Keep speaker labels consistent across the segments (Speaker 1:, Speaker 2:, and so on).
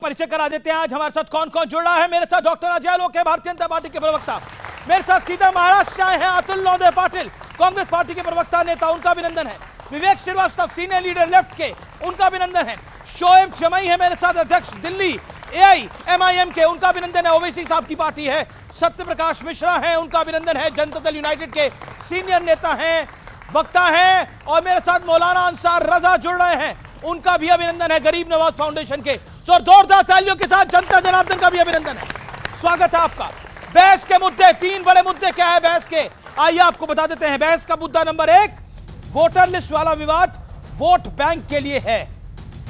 Speaker 1: परिचय करा देते हैं आज हमारे साथ कौन कौन जुड़ रहा है। मेरे साथ डॉक्टर अजय लोक है, भारतीय जनता पार्टी के प्रवक्ता। मेरे साथ सीधा महाराष्ट्र से आए हैं अतुल लोंढे पाटिल, कांग्रेस पार्टी के प्रवक्ता नेता, उनका अभिनंदन है। विवेक श्रीवास्तव, सीनियर लीडर लेफ्ट के, उनका अभिनंदन है। शोएब शमई है मेरे साथ, अध्यक्ष दिल्ली AIMIM के, उनका अभिनंदन है। ओवैसी साहब की पार्टी है। सत्य प्रकाश मिश्रा है, उनका अभिनंदन है। जनता दल यूनाइटेड के सीनियर नेता हैं, वक्ता हैं। और मेरे साथ मौलाना अंसार रजा जुड़ रहे हैं, उनका भी अभिनंदन है, गरीब नवाज फाउंडेशन के। तो जोरदार तालियों के साथ जनता जनार्दन का भी अभिनंदन है। स्वागत है आपका। बहस के मुद्दे, 3 बड़े मुद्दे क्या है बहस के, आइए आपको बता देते हैं। बहस का मुद्दा नंबर 1, वोटर लिस्ट वाला विवाद वोट बैंक के लिए है।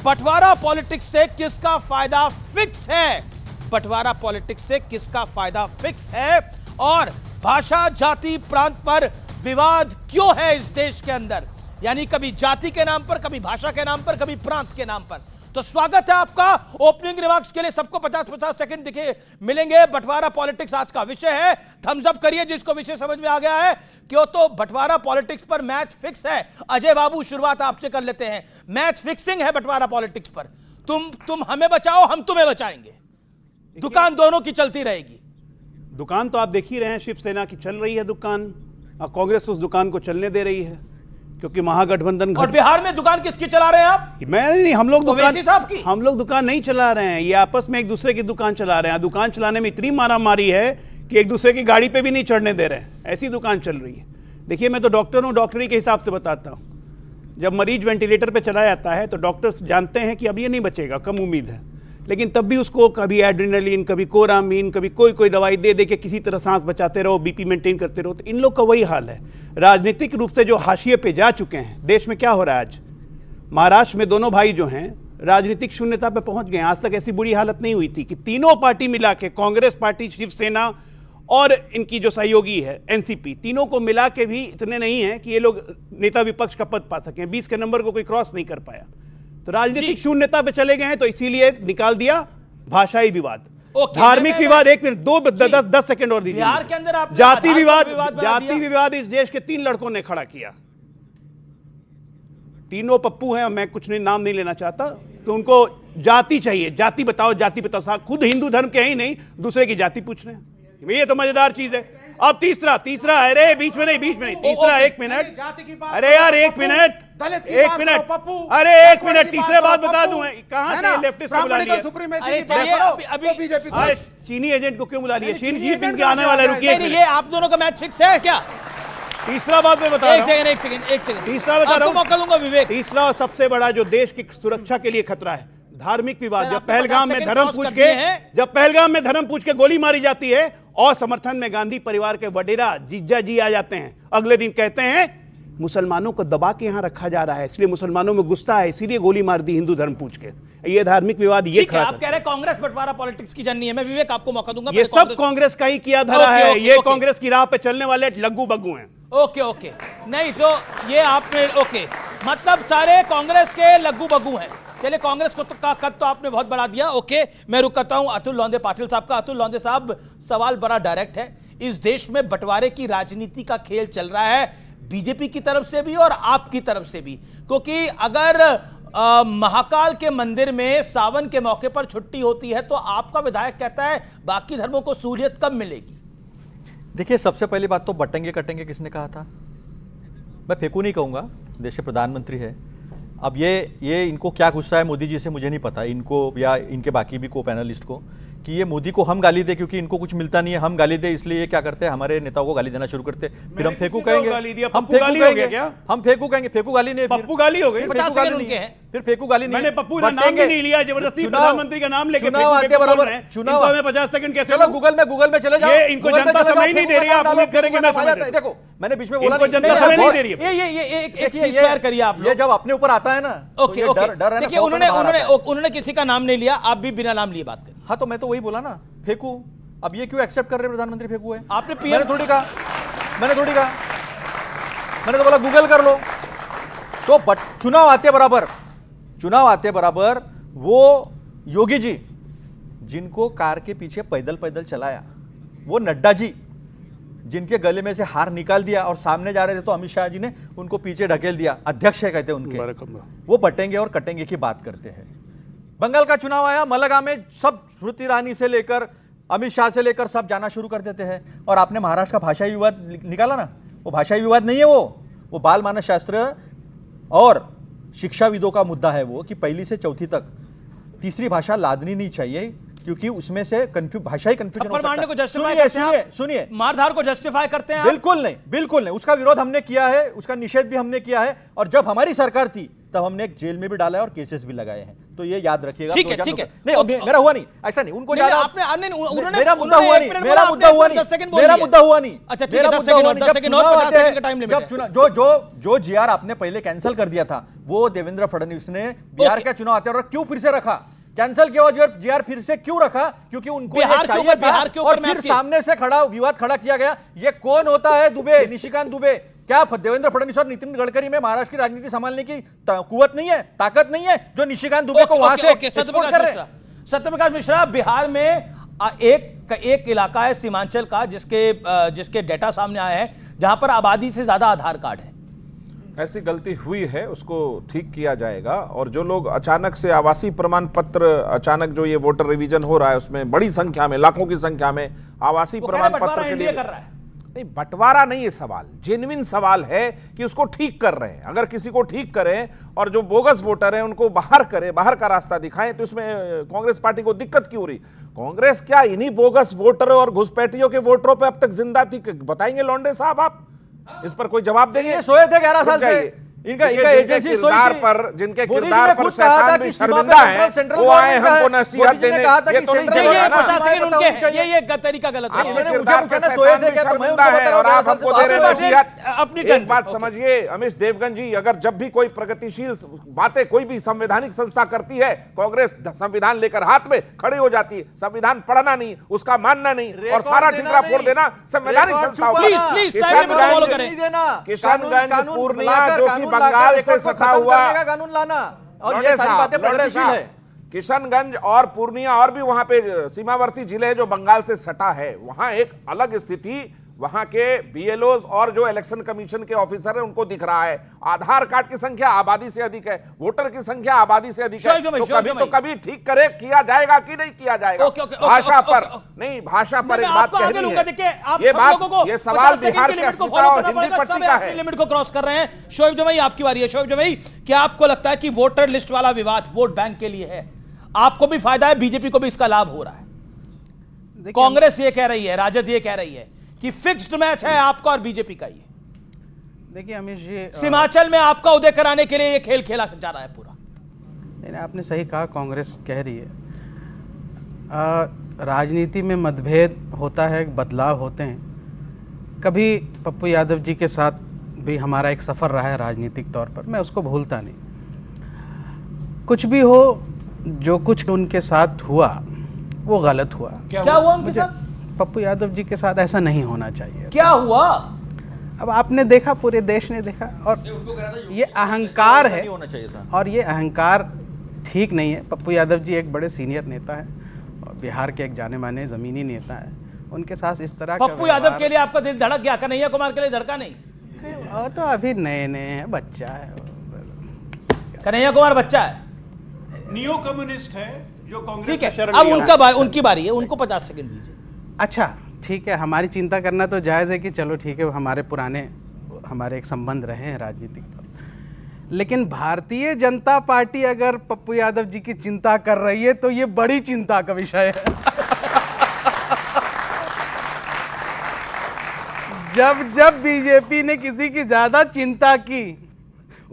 Speaker 1: बंटवारा पॉलिटिक्स से किसका फायदा फिक्स है? बंटवारा पॉलिटिक्स से किसका फायदा फिक्स है? और भाषा, जाति, प्रांत पर विवाद क्यों है इस देश के अंदर? यानी कभी जाति के नाम पर, कभी भाषा के नाम पर, कभी प्रांत के नाम पर। तो स्वागत है आपका। ओपनिंग रिमार्क्स के लिए सबको 50-50 सेकंड दिखे मिलेंगे। बंटवारा पॉलिटिक्स आज का विषय है। थम्स अप करिए जिसको विषय समझ में आ गया है। क्यों तो बंटवारा पॉलिटिक्स पर मैच फिक्स है। अजय बाबू, शुरुआत आपसे कर लेते हैं। मैच फिक्सिंग है बंटवारा पॉलिटिक्स पर। तुम हमें बचाओ, हम तुम्हें बचाएंगे। दुकान दोनों की चलती रहेगी।
Speaker 2: दुकान तो आप देख ही रहे हैं, शिवसेना की चल रही है दुकान, और कांग्रेस उस दुकान को चलने दे रही है, क्योंकि महागठबंधन।
Speaker 1: और बिहार में दुकान किसकी चला रहे हैं आप?
Speaker 2: मैं नहीं, हम लोग दुकान नहीं चला रहे हैं। ये आपस में एक दूसरे की दुकान चला रहे हैं। दुकान चलाने में इतनी मारामारी है कि एक दूसरे की गाड़ी पे भी नहीं चढ़ने दे रहे हैं, ऐसी दुकान चल रही है। देखिए, मैं तो डॉक्टर हूँ, डॉक्टरी के हिसाब से बताता हूँ। जब मरीज वेंटिलेटर पे चला जाता है तो डॉक्टर्स जानते हैं कि अब ये नहीं बचेगा, कम उम्मीद है, लेकिन तब भी उसको कभी एड्रेनलिन, कभी कोरामीन, कभी कोई दवाई दे दे के किसी तरह सांस बचाते रहो, बीपी मेंटेन करते रहो। तो इन लोग का वही हाल है। राजनीतिक रूप से जो हाशिए पे जा चुके हैं। देश में क्या हो रहा है आज? महाराष्ट्र में दोनों भाई जो हैं राजनीतिक शून्यता पे पहुंच गए। आज तक ऐसी बुरी हालत नहीं हुई थी कि तीनों पार्टी मिला के, कांग्रेस पार्टी, शिवसेना और इनकी जो सहयोगी है NCP, तीनों को मिला के भी इतने नहीं है कि ये लोग नेता विपक्ष का पद पा सकें। 20 के नंबर को कोई क्रॉस नहीं कर पाया। तो राजनीतिक शून्यता पे चले गए हैं, तो इसीलिए निकाल दिया भाषाई विवाद, धार्मिक विवाद। 1 मिनट, 10 सेकंड और दीजिए।
Speaker 1: बिहार के अंदर आप
Speaker 2: जाति विवाद इस देश के 3 लड़कों ने खड़ा किया। तीनों पप्पू हैं, मैं कुछ नहीं नाम नहीं लेना चाहता। तो उनको जाति चाहिए, जाति बताओ, जाति बताओ। साहब खुद हिंदू धर्म के ही नहीं, दूसरे की जाति पूछ रहे हैं। ये तो मजेदार चीज है। अब तीसरा, अरे बीच में नहीं, तीसरा 1 मिनट। अरे यार 1 मिनट, अरे 1 मिनट, तीसरे बात बता दूं। कहां से लेफ्टिस्ट को बुला लिया? अरे चीनी एजेंट को क्यों बुला लिया? चीन जीत इनके आने वाला। रुकिए,
Speaker 1: ये आप दोनों का मैच फिक्स है क्या?
Speaker 2: तीसरा बात मैं बता रहा हूं।
Speaker 1: एक सेकंड
Speaker 2: तीसरा बता रहा हूं,
Speaker 1: मौका दूंगा विवेक।
Speaker 2: तीसरा और सबसे बड़ा जो देश की सुरक्षा के लिए खतरा है, धार्मिक विवाद। जब पहलगाम में धर्म पूछ के गोली मारी जाती है और समर्थन में गांधी परिवार के वडेरा जीजा जी आ जाते हैं, अगले दिन कहते हैं मुसलमानों को दबा के यहां रखा जा रहा है, इसलिए मुसलमानों में गुस्सा है, इसीलिए गोली मार दी हिंदू धर्म पूछ के। ये धार्मिक विवाद, ये
Speaker 1: खड़ा आप कह रहे हैं कांग्रेस बंटवारा पॉलिटिक्स की जर्नी है। मैं विवेक आपको मौका दूंगा।
Speaker 2: ये सब कांग्रेस का ही किया धरा है। ये कांग्रेस की राह पे चलने वाले लग्गू बग्गू हैं।
Speaker 1: ओके नहीं तो ये आपने मतलब सारे कांग्रेस के लग्गू बग्गू हैं। चलिए, कांग्रेस को का कद तो आपने बहुत बढ़ा दिया। ओके, मैं रुक करता हूं अतुल लोंढे पाटिल साहब का। अतुल लोंढे साहब, सवाल बड़ा डायरेक्ट है। इस देश में बंटवारे की राजनीति का खेल चल रहा है, बीजेपी की तरफ से भी और आपकी तरफ से भी। क्योंकि अगर महाकाल के मंदिर में सावन के मौके पर छुट्टी होती है तो आपका विधायक कहता है बाकी धर्मों को सहूलियत कब मिलेगी?
Speaker 3: देखिए, सबसे पहली बात तो बटेंगे कटेंगे किसने कहा था? मैं फेंकू नहीं कहूंगा, देश के प्रधानमंत्री है। अब ये इनको क्या गुस्सा है मोदी जी से मुझे नहीं पता, इनको या इनके बाकी भी को पैनलिस्ट को, कि ये मोदी को हम गाली दे क्योंकि इनको कुछ मिलता नहीं है, हम गाली दे, इसलिए ये क्या करते हैं, हमारे नेताओं को गाली देना शुरू करते हैं। फिर हम फेंकू कहेंगे, हम फेंकू कहेंगे, फेंकू गाली नहीं,
Speaker 2: पप्पू गाली हो गई।
Speaker 3: फिर फेंकू गाली नहीं।
Speaker 2: मैंने पप्पू का नाम भी नहीं लिया, जबरदस्ती प्रधानमंत्री का नाम लेके
Speaker 3: चुनाव आते बराबर चुनाव
Speaker 2: में 50 सेकंड कैसे?
Speaker 3: चलो गूगल में चले जाओ।
Speaker 2: इनको जनता समय नहीं दे रही है, आप उम्मीद करेंगे मैं समझ।
Speaker 3: देखो, मैंने बीच में बोला
Speaker 2: जनता समय नहीं दे रही है।
Speaker 1: ये एक चीज शेयर करिए आप।
Speaker 3: ये जब अपने ऊपर आता है ना,
Speaker 1: ओके, देखिए उन्होंने किसी का नाम नहीं लिया, आप भी बिना नाम लिए बात करिए।
Speaker 3: हाँ, तो मैं तो वही बोला ना, फेंकू। अब ये क्यों एक्सेप्ट कर रहे हैं प्रधानमंत्री फेंकू है?
Speaker 1: आपने
Speaker 3: मैंने थोड़ी कहा, मैंने तो बोला गूगल कर लो। तो चुनाव आते बराबर वो योगी जी जिनको कार के पीछे पैदल चलाया, वो नड्डा जी जिनके गले में से हार निकाल दिया और सामने जा रहे थे तो अमित शाह जी ने उनको पीछे ढकेल दिया, अध्यक्ष है कहते हैं उनके, वो बटेंगे और कटेंगे की बात करते हैं। बंगाल का चुनाव आया, मलगा में सब स्मृति ईरानी से लेकर अमित शाह से लेकर सब जाना शुरू कर देते हैं। और आपने महाराष्ट्र का भाषाई विवाद निकाला ना, वो भाषाई विवाद नहीं है, वो बाल मानस शास्त्र और शिक्षाविदों का मुद्दा है वो, कि पहली से चौथी तक तीसरी भाषा लादनी नहीं चाहिए, क्योंकि उसमें से भाषाई कंफ्यूजन
Speaker 1: अपर मारने को जस्टिफाई करते हैं,
Speaker 3: सुनिए
Speaker 1: मारधार को जस्टिफाई करते हैं।
Speaker 3: बिल्कुल नहीं, बिल्कुल नहीं, उसका विरोध हमने किया है, उसका निषेध भी हमने किया है, और जब हमारी सरकार थी तब हमने एक जेल में भी डाला है और केसेस भी लगाए हैं, तो ये याद रखिएगा।
Speaker 1: ठीक है, ठीक है,
Speaker 3: नहीं मेरा हुआ नहीं, ऐसा नहीं, उनको ज्यादा
Speaker 1: मेरा मुद्दा हुआ नहीं,
Speaker 3: मेरा मुद्दा हुआ नहीं।
Speaker 1: अच्छा ठीक है, 10 सेकंड और 50 सेकंड का टाइम लिमिट है।
Speaker 3: जो जीआर आपने पहले कैंसिल कर दिया था, वो देवेंद्र फडणवीस ने बिहार का चुनाव आते और क्यों फिर से रखा, कैंसिल किया हुआ जीआर फिर से क्यों रखा, क्योंकि उनको
Speaker 1: बिहार के ऊपर, बिहार के ऊपर
Speaker 3: और फिर सामने से खड़ा विवाद खड़ा किया गया। ये कौन होता है दुबे, निशिकांत दुबे? क्या देवेंद्र फडणवीस और नितिन गडकरी में महाराष्ट्र की राजनीति संभालने की कुवत नहीं है, ताकत नहीं है, जो निशिकांत दुबे को वहां से एक्सपोर्ट कर रहे हैं?
Speaker 1: सत्यप्रकाश मिश्रा, बिहार में एक इलाका है सीमांचल का जिसके डेटा सामने आए हैं जहां पर आबादी से ज्यादा आधार कार्ड है।
Speaker 4: ऐसी गलती हुई है, उसको ठीक किया जाएगा। और जो लोग अचानक से आवासीय प्रमाण पत्र, अचानक जो ये वोटर रिवीजन हो रहा है उसमें बड़ी संख्या में, लाखों की संख्या में आवासीय प्रमाण पत्र के लिए
Speaker 1: कर रहा है।
Speaker 4: नहीं, बंटवारा नहीं, ये सवाल जेन्युइन सवाल है कि उसको ठीक कर रहे हैं। अगर किसी को ठीक करें और जो बोगस वोटर हैं उनको बाहर करें, बाहर का रास्ता दिखाएं, तो इसमें कांग्रेस पार्टी को दिक्कत क्यों रही? कांग्रेस क्या इन्हीं बोगस वोटर और घुसपैठियों के वोटरों पे अब तक जिंदा थी? बताएंगे लौंडे साहब, आप इस पर कोई जवाब देंगे?
Speaker 3: सोए थे 11 साल से, इनका एजेंसी
Speaker 4: किरदार पर, जिनके किरदार पर शैतान भी शर्मिंदा है, वो आए हमको नसीहत देने। ये तो नहीं चलेगा ना,
Speaker 1: ये तरीका गलत है।
Speaker 4: किरदार पर शैतान भी शर्मिंदा है और आप हमको दे रहे नसीहत। अपनी एक बात समझिए अमिश देवगन जी, अगर जब भी कोई प्रगतिशील बातें कोई भी संवैधानिक संस्था करती है, कांग्रेस संविधान लेकर हाथ में खड़ी हो जाती है। संविधान पढ़ना नहीं, उसका मानना नहीं और सारा ठिकरा फोड़ देना संवैधानिक संस्थाओं पर। किशनगंज, पूर्णिया जो कि बंगाल से सटा हुआ
Speaker 3: कानून लाना, और ये सारी बातें प्रगतिशील है।
Speaker 4: किशनगंज और पूर्णिया और भी वहां पे सीमावर्ती जिले जो बंगाल से सटा है, वहां एक अलग स्थिति वहां के बीएलओज और जो इलेक्शन कमीशन के ऑफिसर हैं उनको दिख रहा है। आधार कार्ड की संख्या आबादी से अधिक है, वोटर की संख्या आबादी से अधिक है, तो कभी ठीक करे किया जाएगा कि नहीं किया जाएगा? भाषा पर नहीं, भाषा पर एक बात कहनी है। ये बात, ये सवाल बिहार के अस्मिता और हिंदी पट्टी का है।
Speaker 1: लिमिट को क्रॉस कर रहे हैं। शोएब जमाई, आपकी बारी है। शोएब जमाई, क्या आपको लगता है कि वोटर लिस्ट वाला विवाद वोट बैंक के लिए है? आपको भी फायदा है, बीजेपी को भी इसका लाभ हो रहा है। कांग्रेस ये कह रही है, राजद ये कह रही है कि फिक्स्ड मैच है आपका और बीजेपी का। ये
Speaker 5: देखिए अमिश जी,
Speaker 1: सीमांचल में आपका उदय कराने के लिए ये खेल खेला जा रहा है पूरा।
Speaker 5: नहीं, आपने सही कहा, कांग्रेस कह रही है। राजनीति में मतभेद होता है, बदलाव होते हैं। कभी पप्पू यादव जी के साथ भी हमारा एक सफ़र रहा है राजनीतिक तौर पर, मैं उसको भूलता नहीं। कुछ भी हो, जो कुछ उनके साथ हुआ वो गलत हुआ।
Speaker 1: क्या हुआ उनके साथ?
Speaker 5: पप्पू यादव जी के साथ ऐसा नहीं होना चाहिए।
Speaker 1: क्या हुआ?
Speaker 5: अब आपने देखा, पूरे देश ने देखा, और ये अहंकार है,
Speaker 3: होना चाहिए था।
Speaker 5: और ये अहंकार ठीक नहीं है। पप्पू यादव जी एक बड़े सीनियर नेता हैं और बिहार के एक जाने माने ज़मीनी नेता हैं। उनके साथ इस तरह
Speaker 1: पप्पू यादव के लिए आपका दिल धड़क गया? कन्हैया कुमार के लिए धड़का नहीं?
Speaker 5: वो तो अभी नए नए हैं, बच्चा है।
Speaker 1: कन्हैया कुमार बच्चा है,
Speaker 2: नियो कम्युनिस्ट है जो कांग्रेस।
Speaker 1: ठीक है, अब उनकी बारी है, उनको 50 सेकंड दीजिए।
Speaker 5: अच्छा ठीक है, हमारी चिंता करना तो जायज़ है कि चलो ठीक है, हमारे एक संबंध रहे हैं राजनीतिक तौर। लेकिन भारतीय जनता पार्टी अगर पप्पू यादव जी की चिंता कर रही है तो ये बड़ी चिंता का विषय है। जब बीजेपी ने किसी की ज्यादा चिंता की,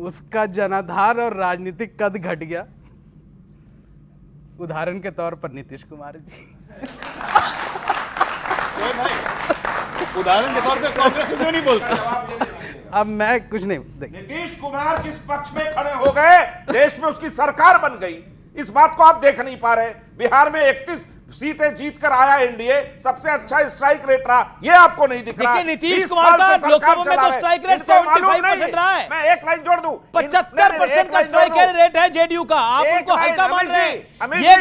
Speaker 5: उसका जनाधार और राजनीतिक कद घट गया। उदाहरण के तौर पर नीतीश कुमार जी।
Speaker 2: उदाहरण के तौर पे कांग्रेस क्यों नहीं बोलते?
Speaker 5: अब मैं कुछ नहीं,
Speaker 4: नीतीश कुमार किस पक्ष में खड़े हो गए, देश में उसकी सरकार बन गई, इस बात को आप देख नहीं पा रहे। बिहार में 31 सीटें जीत कर आया एनडीए, सबसे अच्छा स्ट्राइक रेट रहा, ये आपको नहीं दिख रहा।
Speaker 1: नीतीश कुमार का लोकसभा में तो स्ट्राइक रेट 75% रहा है।
Speaker 4: मैं एक लाइन जोड़ दूं,
Speaker 1: 75% का स्ट्राइक रेट है जेडीयू का। आप उनको हल्का मान रहे हैं। ये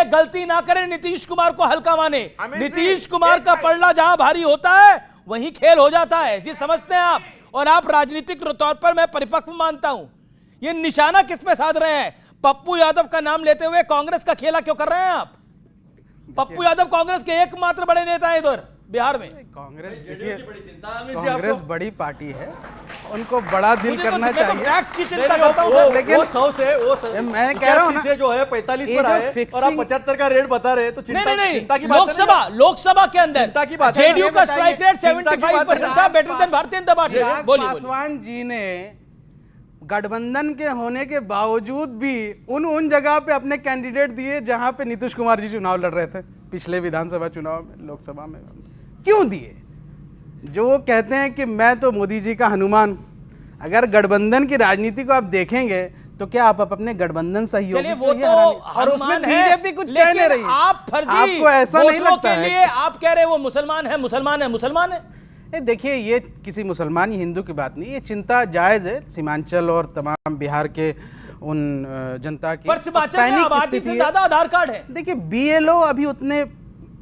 Speaker 1: गलती ना करें, नीतीश कुमार को हल्का माने। नीतीश कुमार का पलड़ा जहां भारी होता है वहीं खेल हो जाता है, ये समझते हैं आप। और आप राजनीतिक तौर पर मैं परिपक्व मानता हूं। ये निशाना किस पे साध रहे हैं? पप्पू यादव का नाम लेते हुए कांग्रेस का खेला क्यों कर रहे हैं आप? पप्पू यादव कांग्रेस के एकमात्र बड़े नेता हैं इधर बिहार में।
Speaker 5: कांग्रेस देखिए, कांग्रेस बड़ी पार्टी है, उनको बड़ा दिल
Speaker 1: मुझे तो-
Speaker 5: करना
Speaker 1: मैं तो
Speaker 5: चाहिए।
Speaker 1: फैक्ट की चिंता करता हूं।
Speaker 5: लेकिन
Speaker 3: वो 100 से
Speaker 5: मैं कह रहा हूं ना,
Speaker 3: जो है 45
Speaker 5: ये
Speaker 3: पर
Speaker 5: जो
Speaker 3: आए और आप
Speaker 5: fixing-
Speaker 3: 75 का रेट बता रहे हैं, तो
Speaker 1: नहीं नहीं
Speaker 3: चिंता की
Speaker 1: नहीं,
Speaker 3: बात है ना?
Speaker 1: लोकसभा के अंदर
Speaker 3: चिंता की बात है ना?
Speaker 1: जेडीयू का
Speaker 3: ये बताइए,
Speaker 1: स्ट्राइक रेट
Speaker 3: चिंता की बात है
Speaker 1: 75%
Speaker 3: ना?
Speaker 1: था, better than Bharatiya Janata party.
Speaker 5: चिराग
Speaker 1: बोलिए
Speaker 5: पासवान जी ने गठबंधन के होने के बावजूद भी उन जगह पे अपने कैंडिडेट दिए जहां पे नीतीश कुमार जी चुनाव लड़ रहे थे, पिछले विधानसभा चुनाव में, लोकसभा में। क्यों दिए? जो वो कहते हैं कि मैं तो मोदी जी का हनुमान। अगर गठबंधन की राजनीति को आप देखेंगे तो क्या आप अपने गठबंधन सहयोगी
Speaker 1: चलिए,
Speaker 5: को
Speaker 1: वो
Speaker 5: ही
Speaker 1: तो
Speaker 5: हराने- और उसमें
Speaker 1: हनुमान है,
Speaker 5: बीजेपी कुछ कह नहीं
Speaker 1: लेकिन
Speaker 5: रही।
Speaker 1: आप फर्जी
Speaker 5: आपको ऐसा नहीं
Speaker 1: वोटरों
Speaker 5: लगता
Speaker 1: के
Speaker 5: है
Speaker 1: लिए आप कह रहे हैं वो मुसलमान है, मुसलमान है, मुसलमान है।
Speaker 5: देखिए, ये किसी मुसलमान या हिंदू की बात नहीं, ये चिंता जायज़ है सीमांचल और तमाम बिहार के उन जनता की
Speaker 1: पर हिमाचल में
Speaker 5: पैनिक
Speaker 1: आबादी
Speaker 5: स्थिति
Speaker 1: से
Speaker 5: है।
Speaker 1: ज्यादा आधार कार्ड है।
Speaker 5: देखिए, बीएलओ अभी उतने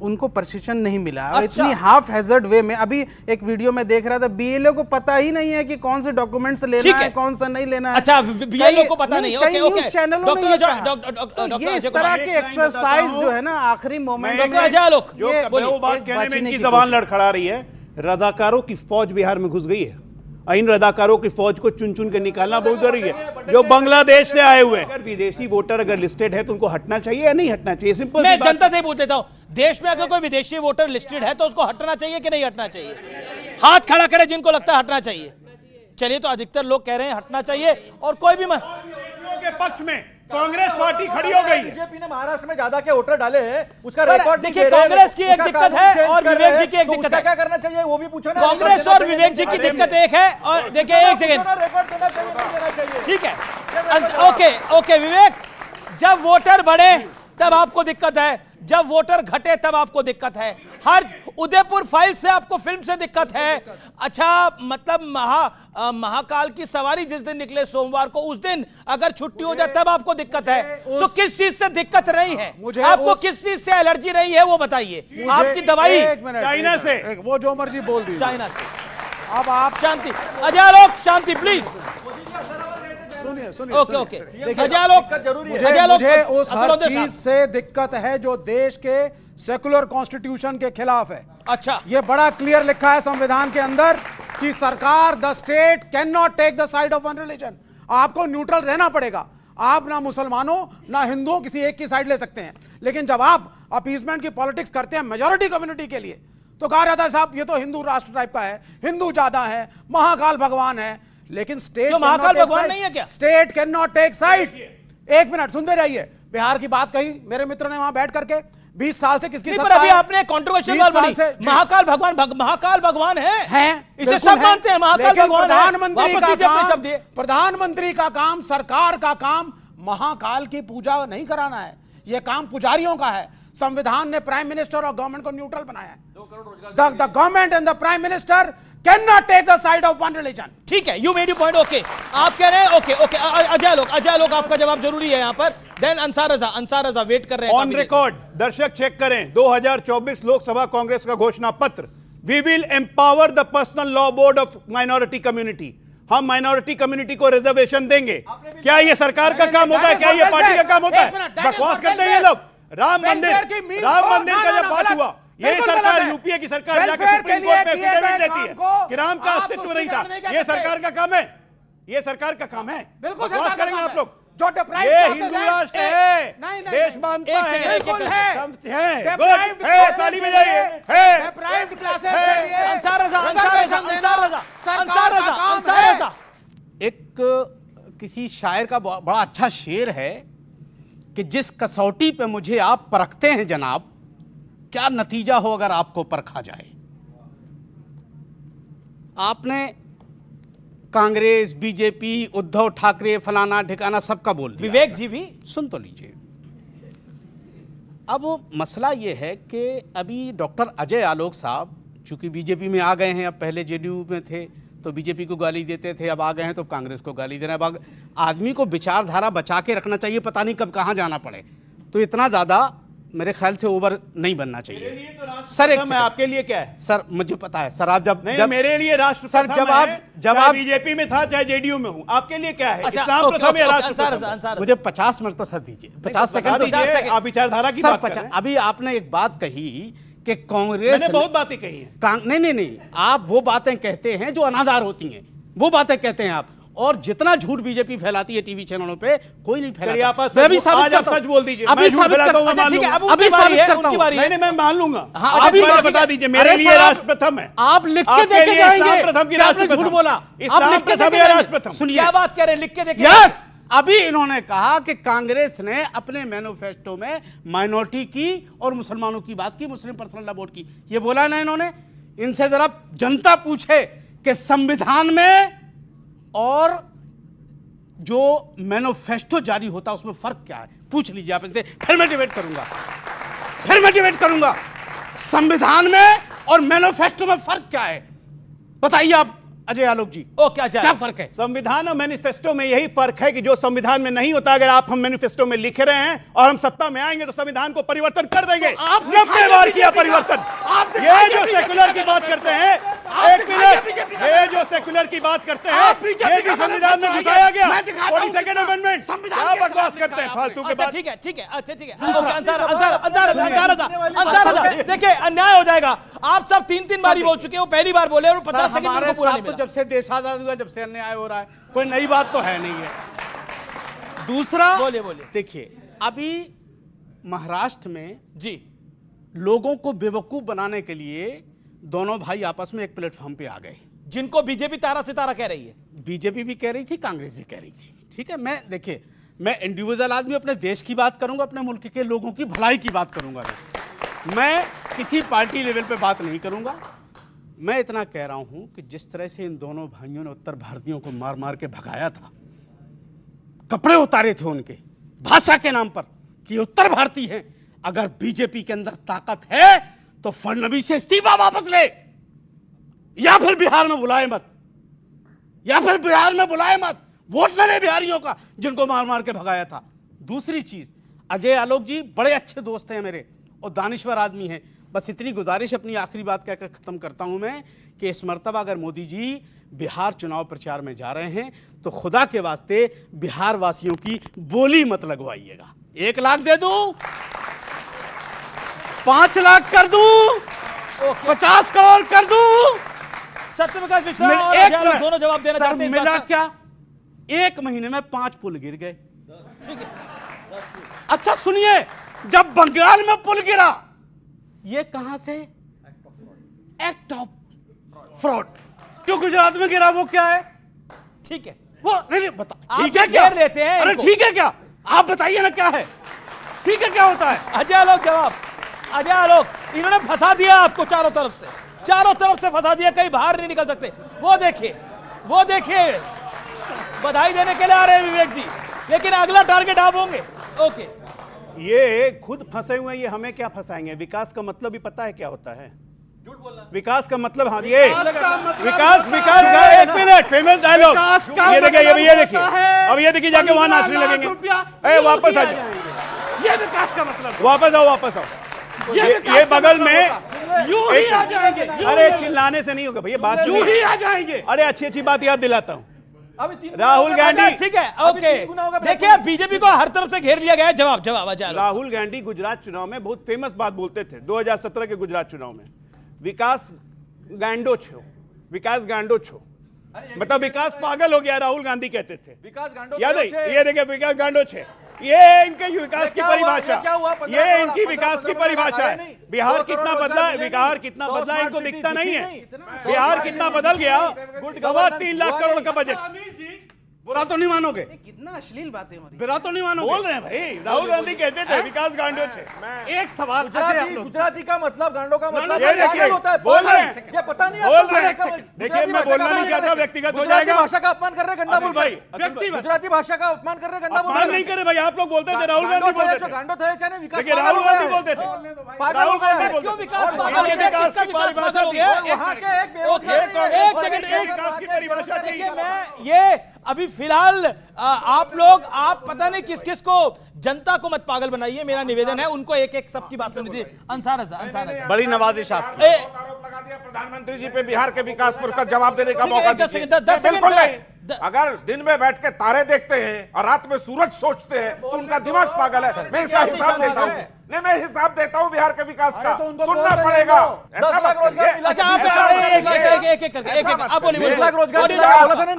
Speaker 5: उनको प्रशिक्षण नहीं मिला और
Speaker 1: अच्छा।
Speaker 5: इतनी हाफ हैजर्ड वे में, अभी एक वीडियो में देख रहा था, बीएलओ को पता ही नहीं है कि कौन से डॉक्यूमेंट्स
Speaker 1: ठीक
Speaker 5: लेना
Speaker 1: है।
Speaker 5: है, कौन सा नहीं लेना है।
Speaker 1: अच्छा, बीएलओ को पता नहीं है।
Speaker 5: कई
Speaker 1: ओके,
Speaker 5: न्यूज़
Speaker 1: ओके।
Speaker 5: चैनलों
Speaker 1: डॉक्टर
Speaker 5: ने ये
Speaker 1: अजय-
Speaker 5: कहा।
Speaker 1: डॉक्टर
Speaker 5: तो ये इस
Speaker 1: अजय
Speaker 5: तरह
Speaker 1: कुमार,
Speaker 5: के एक्सरसाइज जो है ना आखिरी मोमेंट
Speaker 1: डॉक्टर अजय आलोक,
Speaker 2: जो
Speaker 1: ये बोलिए।
Speaker 2: वो बात
Speaker 5: एक
Speaker 2: कहने में
Speaker 5: बचने
Speaker 2: इनकी
Speaker 5: की
Speaker 2: जबान
Speaker 5: कोशिश।
Speaker 2: लड़खड़ा रही है। रजाकारों की फौज बिहार में घुस गई है। इन रजाकारों की फौज को चुन चुन के निकालना बहुत जरूरी है, जो बांग्लादेश से आए हुए हैं। अगर विदेशी वोटर अगर लिस्टेड है तो उनको हटना चाहिए या नहीं हटना चाहिए? सिंपल
Speaker 1: मैं जनता से पूछ लेता हूं, देश में अगर कोई विदेशी वोटर लिस्टेड है तो उसको हटना चाहिए कि नहीं हटना चाहिए? हाथ खड़ा करें जिनको लगता है हटना चाहिए। चलिए, तो अधिकतर लोग कह रहे हैं हटना चाहिए और कोई भी
Speaker 2: के पक्ष में कांग्रेस पार्टी खड़ी हो गई है।
Speaker 3: बीजेपी ने महाराष्ट्र में ज्यादा के वोटर डाले हैं, उसका
Speaker 1: पर
Speaker 3: रिकॉर्ड
Speaker 1: देखिए, कांग्रेस की एक दिक्कत है और विवेक जी की एक दिक्कत है।
Speaker 3: क्या करना चाहिए वो भी पूछो ना।
Speaker 1: कांग्रेस और विवेक जी की दिक्कत एक है। और देखिए, एक सेकेंड,
Speaker 3: रिकॉर्ड देना चाहिए, नहीं देना चाहिए।
Speaker 1: ठीक है। ओके ओके विवेक, जब वोटर बढ़े तब आपको दिक्कत है, जब वोटर घटे तब आपको दिक्कत है। हर उदयपुर फाइल से आपको फिल्म से दिक्कत है। अच्छा, मतलब महाकाल की सवारी जिस दिन निकले सोमवार को, उस दिन अगर छुट्टी हो जाए तब आपको दिक्कत है। तो किस चीज से दिक्कत रही है आपको? किस चीज से एलर्जी रही है वो बताइए। आपकी दवाई
Speaker 2: चाइना से,
Speaker 6: वो जो मर्जी बोल दीजिए।
Speaker 1: चाइना से।
Speaker 6: अब आप
Speaker 1: शांति, अजय लोग शांति प्लीज।
Speaker 6: सुनिए सुनिए
Speaker 1: ओके ओके, अजय लोग
Speaker 3: जरूरी है।
Speaker 6: मुझे, मुझे उस हर
Speaker 1: अतुल
Speaker 6: चीज से दिक्कत है जो देश के सेकुलर कॉन्स्टिट्यूशन के खिलाफ है।
Speaker 1: अच्छा,
Speaker 6: ये बड़ा क्लियर लिखा है संविधान के अंदर कि सरकार, the state can not take the side of one religion. आपको न्यूट्रल रहना पड़ेगा। आप ना मुसलमानों ना हिंदुओं किसी एक की साइड ले सकते हैं, लेकिन जब आप अपीजमेंट की पॉलिटिक्स करते हैं मेजॉरिटी कम्युनिटी के लिए, तो कहा जाता है साहब ये तो हिंदू राष्ट्र टाइप का है, हिंदू ज्यादा है, महाकाल भगवान है। लेकिन स्टेट
Speaker 1: तो महाकाल भगवान नहीं है क्या?
Speaker 6: State can not take side. एक मिनट सुनते रहिए। बिहार की बात कही मेरे मित्र ने वहां बैठ करके, 20 साल से किसकी
Speaker 1: नहीं,
Speaker 6: सत्ता
Speaker 1: पर अभी
Speaker 6: है?
Speaker 1: आपने कंट्रोवर्शियल
Speaker 6: 20
Speaker 1: बात
Speaker 6: साल
Speaker 1: बोली।
Speaker 6: से-
Speaker 1: महाकाल भगवान है इसे
Speaker 6: बिल्कुल
Speaker 1: सब मानते हैं। महाकाल
Speaker 6: लेकिन
Speaker 1: भगवान है।
Speaker 6: प्रधानमंत्री
Speaker 1: वापस
Speaker 6: का
Speaker 1: लीजिए अपने
Speaker 6: काम,
Speaker 1: शब्द ये।
Speaker 6: प्रधानमंत्री का काम, सरकार का काम महाकाल की पूजा नहीं कराना है। यह काम पुजारियों का है। संविधान ने प्राइम मिनिस्टर और गवर्नमेंट को न्यूट्रल बनाया है। The government and the prime minister can not take the side of one religion.
Speaker 1: ठीक है, you made you point. Okay, आप कह रहे हैं ओके ओके। अजय लोग आपका जवाब जरूरी है यहाँ पर। देन अंसार रजा वेट कर रहे हैं
Speaker 2: ऑन
Speaker 1: काफी देर से।
Speaker 2: रिकॉर्ड दर्शक चेक करें 2024 लोकसभा कांग्रेस का घोषणा पत्र। We will empower the personal law board of minority community. हम माइनॉरिटी कम्युनिटी को रिजर्वेशन देंगे। क्या ये सरकार का काम होता है? क्या ये पार्टी का काम होता है? बकवास करते हैं ये लोग। राम मंदिर का जब बात हुआ, ये सरकार यूपीए की सरकार जाकर सुप्रीम कोर्ट में एफिडेविट देती है कि राम का अस्तित्व नहीं था। ये सरकार का काम है, ये सरकार का काम है।
Speaker 6: बिल्कुल
Speaker 2: बकवास करेंगे आप लोग।
Speaker 6: जो deprived
Speaker 2: ये
Speaker 6: classes
Speaker 2: हिंदू
Speaker 6: हैं,
Speaker 2: राष्ट्र है,
Speaker 6: नहीं, नहीं,
Speaker 2: देश
Speaker 6: नहीं।
Speaker 2: मानता
Speaker 1: एक
Speaker 2: है,
Speaker 1: सेकंड, एक
Speaker 6: बिल्कुल
Speaker 1: सेकंड।
Speaker 6: है।
Speaker 2: है, गुड है, ताली बजाइए। है,
Speaker 6: deprived classes
Speaker 2: है।
Speaker 6: के लिए
Speaker 1: अंसार रजा
Speaker 7: एक किसी शायर का बड़ा अच्छा शेर है कि जिस कसौटी पे मुझे आप परखते हैं जनाब, क्या नतीजा हो अगर आपको परखा जाए। आपने कांग्रेस, बीजेपी, उद्धव ठाकरे, फलाना ठिकाना सबका बोल दिया।
Speaker 1: विवेक जी भी
Speaker 7: सुन तो लीजिए। अब मसला ये है कि अभी डॉक्टर अजय आलोक साहब चूंकि बीजेपी में आ गए हैं, अब पहले जेडीयू में थे तो बीजेपी को गाली देते थे, अब आ गए हैं तो कांग्रेस को गाली दे रहे हैं। अब आदमी को विचारधारा बचा के रखना चाहिए, पता नहीं कब कहाँ जाना पड़े। तो इतना ज़्यादा मेरे ख्याल से ओवर नहीं बनना चाहिए
Speaker 2: सर
Speaker 7: सर। एक
Speaker 2: मैं
Speaker 7: सेकंड।
Speaker 2: आपके लिए क्या है?
Speaker 7: सर मुझे पता है सर, आप जब
Speaker 2: नहीं,
Speaker 7: जब
Speaker 2: मेरे लिए राष्ट्र
Speaker 7: सर,
Speaker 2: प्रथम
Speaker 7: जब आप-
Speaker 2: है,
Speaker 7: जब
Speaker 2: चाहे
Speaker 7: आप-
Speaker 2: बीजेपी में था चाहे जेडीयू में हूं, आपके लिए क्या है?
Speaker 1: अच्छा,
Speaker 2: इस्लाम
Speaker 1: ओके,
Speaker 2: प्रथम या
Speaker 1: ओके,
Speaker 2: राष्ट्र
Speaker 1: अंसार
Speaker 2: प्रथम?
Speaker 1: रजा, अंसार रजा।
Speaker 7: मुझे 50 मिनट तो सर दीजिए, 50
Speaker 2: बता
Speaker 7: सेकंड
Speaker 2: दीजिए,
Speaker 1: 50 सेकंड।
Speaker 2: आप विचारधारा की
Speaker 7: सर
Speaker 2: बात कर रहे हैं।
Speaker 7: अभी आपने एक बात कही कि कांग्रेस
Speaker 2: मैंने
Speaker 7: ने-
Speaker 2: बहुत बातें कही हैं।
Speaker 7: नहीं, आप वो बातें कहते हैं जो अनादार होती हैं, वो बातें कहते हैं आप। और जितना झूठ बीजेपी फैलाती है टीवी चैनलों पे, कोई नहीं
Speaker 2: चलिए, आप
Speaker 7: फैलाता। मैं अभी साबित
Speaker 2: आज आप
Speaker 7: करता हूं।
Speaker 2: सच बोल दीजिए,
Speaker 7: अभी
Speaker 2: मैं झूठ
Speaker 7: साबित
Speaker 2: फैलाता
Speaker 7: करता
Speaker 2: हूं,
Speaker 7: हूं।
Speaker 2: मैं मान
Speaker 1: ठीक है,
Speaker 2: लूंगा।
Speaker 1: अब उनकी
Speaker 7: अभी
Speaker 1: बारी
Speaker 7: साबित
Speaker 1: है,
Speaker 7: करता
Speaker 1: उनकी
Speaker 7: हूं।
Speaker 1: बारी है।
Speaker 2: नहीं, मैं मान लूंगा।
Speaker 1: हाँ,
Speaker 2: आप
Speaker 1: अभी
Speaker 2: मुझे
Speaker 1: बाकी
Speaker 2: बता
Speaker 1: है।
Speaker 2: दीजिए, मेरे
Speaker 7: अरे
Speaker 2: लिए
Speaker 7: सर,
Speaker 2: राष्ट्र प्रथम है।
Speaker 7: आप लिख के
Speaker 2: आपके
Speaker 7: देके
Speaker 2: लिए
Speaker 7: जाएंगे
Speaker 2: इस्लाम प्रथम की
Speaker 7: कि आपने
Speaker 2: राष्ट्र
Speaker 7: झूठ
Speaker 2: प्रथम।
Speaker 7: बोला। आप
Speaker 2: इस्लाम
Speaker 7: लिख के
Speaker 2: प्रथम
Speaker 7: देके
Speaker 2: या
Speaker 7: जाएंगे।
Speaker 2: राष्ट्र प्रथम?
Speaker 7: सुनिए,
Speaker 1: क्या बात कह रहे हैं? लिख के देखिए।
Speaker 7: यस, अभी इन्होंने कहा कि कांग्रेस ने अपने मैनिफेस्टो में माइनॉरिटी की और मुसलमानों की बात की, मुस्लिम पर्सनल लॉ बोर्ड की। ये बोला ना इन्होंने। इनसे जरा जनता पूछे कि संविधान में और जो मैनिफेस्टो जारी होता है उसमें फर्क क्या है, पूछ लीजिए आप इनसे। फिर मैं डिबेट करूंगा। संविधान में और मैनिफेस्टो में फर्क क्या है, बताइए आप अजय आलोक जी।
Speaker 1: ओ क्या
Speaker 7: फर्क है?
Speaker 2: संविधान और मैनिफेस्टो में यही फर्क है कि जो संविधान में नहीं होता, अगर हम मैनिफेस्टो में लिख रहे हैं और हम सत्ता में आएंगे तो संविधान को परिवर्तन कर देंगे।
Speaker 7: तो आप
Speaker 2: 90 बार किया परिवर्तन।
Speaker 7: आप
Speaker 2: ये जो सेकुलर की बात करते हैं, एक मिनट, ये जो सेकुलर की बात करते हैं, ये भी संविधान में घुसाया गया। 42nd amendment. क्या बकवास करते हैं फालतू के
Speaker 1: अच्छा
Speaker 2: बात।
Speaker 1: ठीक है, ठीक है, अच्छा ठीक है। ओके, अंसार रजा, देखिए अन्याय हो जाएगा। आप सब 3 बारी बोल चुके हो, पहली बार बोले और 50 सेकंड
Speaker 7: हमारे
Speaker 1: उनको पूरा
Speaker 7: साथ
Speaker 1: नहीं
Speaker 7: तो
Speaker 1: मिला।
Speaker 7: जब से देश आजाद हुआ, जब से अन्याय हो रहा है, कोई नई बात तो है नहीं है। दूसरा,
Speaker 1: बोलिए।
Speaker 7: देखिए, अभी महाराष्ट्र में
Speaker 1: जी,
Speaker 7: लोगों को बेवकूफ बनाने के लिए दोनों भाई आपस में एक प्लेटफॉर्म पे आ गए।
Speaker 1: जिनको बीजेपी तारा सितारा कह रही है।
Speaker 7: बीजेपी भी कह रही थी, कांग्रेस भी कह रही थी। ठीक है, देखिए, मैं इंडिविजुअल आदमी अपने देश की बात करूंगा, अपने मुल्क के लोगों की भलाई की बात करूंगा। मैं किसी पार्टी लेवल पे बात नहीं करूंगा। मैं इतना कह रहा हूं कि जिस तरह से इन दोनों भाइयों ने उत्तर भारतीयों को मार मार के भगाया था, कपड़े उतारे थे उनके भाषा के नाम पर कि ये उत्तर भारतीय हैं। अगर बीजेपी के अंदर ताकत है तो फडणवीस से इस्तीफा वापस ले, या फिर बिहार में बुलाए मत, वोट न ले बिहारियों का जिनको मार मार के भगाया था। दूसरी चीज, अजय आलोक जी बड़े अच्छे दोस्त हैं मेरे और दानिश्वर आदमी हैं। बस इतनी गुजारिश, अपनी आखिरी बात कहकर खत्म करता हूं मैं, कि इस मर्तबा अगर मोदी जी बिहार चुनाव प्रचार में जा रहे हैं तो खुदा के वास्ते बिहार वासियों की बोली मत लगवाइएगा। 1 लाख दे दूं, 5 लाख कर दूं, 50 करोड़ कर दूं।
Speaker 1: सत्यप्रकाश मिश्रा और
Speaker 7: एक
Speaker 1: अजय आलोक
Speaker 7: मिनट।
Speaker 1: दोनों जवाब देना
Speaker 7: सर,
Speaker 1: चाहते हैं इस बात
Speaker 7: मिला
Speaker 1: का।
Speaker 7: क्या? 1 महीने में 5 पुल गिर गए।
Speaker 1: ठीक है,
Speaker 7: अच्छा सुनिए, जब बंगाल में पुल गिरा, ये कहां से? Act of fraud. जो गुजरात में गिरा वो क्या है?
Speaker 1: ठीक है।
Speaker 7: वो नहीं बता।
Speaker 1: आप
Speaker 7: ठीक है क्या?
Speaker 1: घेर लेते हैं
Speaker 7: अरे
Speaker 1: इनको।
Speaker 7: ठीक है क्या? आप बताइए ना क्या है? ठीक है क्या होता है?
Speaker 1: अजय आलोक जवाब। अजय आलोक, इन्होंने फंसा दिया आपको चारों तरफ से फंसा दिया, कहीं बाहर नहीं निकल सकते। वो देखिए, बधाई देने के लिए आ रहे हैं विवेक जी, लेकिन अगला टारगेट आप होंगे। ओके,
Speaker 2: ये खुद फंसे हुए हैं, ये हमें क्या फंसाएंगे? विकास का मतलब भी पता है क्या होता है? विकास का मतलब, हाँ ये विकास एक मिनट, फेमस डायलॉग। ये देखिए, अब ये देखिए जाके वहां नाचने लगेंगे। वापस आ जाओ,
Speaker 7: ये विकास का मतलब।
Speaker 2: वापस आओ। ये बगल में
Speaker 7: यूं ही आ जाएंगे।
Speaker 2: अरे चिल्लाने से नहीं होगा भैया, बात
Speaker 7: यूं ही आ जाएंगे।
Speaker 2: अरे अच्छी बात याद दिलाता हूँ। राहुल गांधी,
Speaker 1: ठीक है, ओके। देखिए, बीजेपी को हर तरफ से घेर लिया गया है। जवाब अजय आलोक।
Speaker 2: राहुल गांधी गुजरात चुनाव में बहुत फेमस बात बोलते थे 2017 के गुजरात चुनाव में, विकास गांडो छो। मतलब विकास पागल हो गया, राहुल गांधी कहते थे।
Speaker 8: विकास गांडो
Speaker 2: याद है? ये देखिए, विकास गांडो छे। ये इनके विकास की परिभाषा, ये इनकी विकास की परिभाषा है। बिहार कितना बदला, इनको दिखता नहीं है। बिहार कितना बदल गया, 3.25 लाख करोड़ का बजट।
Speaker 7: बुरा तो नहीं मानोगे?
Speaker 6: कितना अश्लील बात है हमारी।
Speaker 7: बुरा तो नहीं मानोगे?
Speaker 2: बोल रहे हैं भाई, राहुल गांधी कहते थे विकास गांडो छे।
Speaker 7: एक सवाल,
Speaker 8: गुजराती का मतलब, गांडो का मतलब
Speaker 2: ये देखिए,
Speaker 8: होता है।
Speaker 2: बोल रहे हैं।
Speaker 8: ये पता नहीं
Speaker 2: बोल
Speaker 8: आपको
Speaker 2: रहे हैं।
Speaker 8: गुजराती
Speaker 2: देखिए, मैं
Speaker 8: भाषा
Speaker 2: बोलना
Speaker 8: का
Speaker 2: नहीं
Speaker 8: अपमान
Speaker 2: चाहता,
Speaker 8: कर रहे हैं।
Speaker 2: व्यक्तिगत हो
Speaker 8: गुजराती
Speaker 2: जाएगा।
Speaker 8: भाषा का अपमान कर रहे हैं, गंदा
Speaker 2: अनिल
Speaker 8: बोल
Speaker 2: भाई,
Speaker 8: रहे
Speaker 2: अनिल भाई।
Speaker 8: गुजराती भाषा का अपमान कर रहे हैं, गंदा बोल
Speaker 2: अपमान
Speaker 8: रहे
Speaker 2: नहीं करे भाई, आप लोग बोलते थे, राहुल गांधी बोलते थे।
Speaker 8: गांडो थे चाहे विकास
Speaker 2: देखिए, राहुल गांधी बोलते थे,
Speaker 8: पागल
Speaker 2: राहुल
Speaker 8: हो गया
Speaker 2: गांधी
Speaker 8: है।
Speaker 2: बोलते
Speaker 1: क्यों
Speaker 2: थे।
Speaker 1: विकास
Speaker 2: और
Speaker 1: पागल हो गया?
Speaker 2: विकास
Speaker 1: किसका
Speaker 2: की
Speaker 1: विकास
Speaker 2: परिभाषा
Speaker 1: पागल हो
Speaker 2: थी।
Speaker 1: गया?
Speaker 8: वहाँ के एक
Speaker 1: ओके,
Speaker 8: बेरोजगार
Speaker 1: एक सेकंड,
Speaker 2: विकास की परिभाषा थी।
Speaker 1: देखिए, मैं ये अभी फिलहाल आप लोग आप पता नहीं किस किस को जनता को मत पागल बनाइए, मेरा निवेदन है। उनको एक एक सबकी बात सुननी थी। अंसार
Speaker 7: बड़ी नवाजिश आपकी।
Speaker 4: आरोप लगा दिया प्रधानमंत्री जी पे बिहार के विकास पर, उसका जवाब देने का मौका दीजिए।
Speaker 1: 10 सेकंड
Speaker 4: बिल्कुल नहीं। अगर दिन में बैठ के तारे देखते हैं और रात में सूरज सोचते हैं तो उनका दिमाग पागल है। मैं इसका हिसाब देता हूँ, नहीं मैं हिसाब देता हूँ बिहार के विकास का,
Speaker 6: तो उनको
Speaker 4: सुनना
Speaker 6: बोलने
Speaker 4: पड़ेगा।
Speaker 6: दो।
Speaker 4: ऐसा मत करिए।
Speaker 1: अच्छा आप एक करके आप बोलिए।
Speaker 8: 20 लाख रोजगार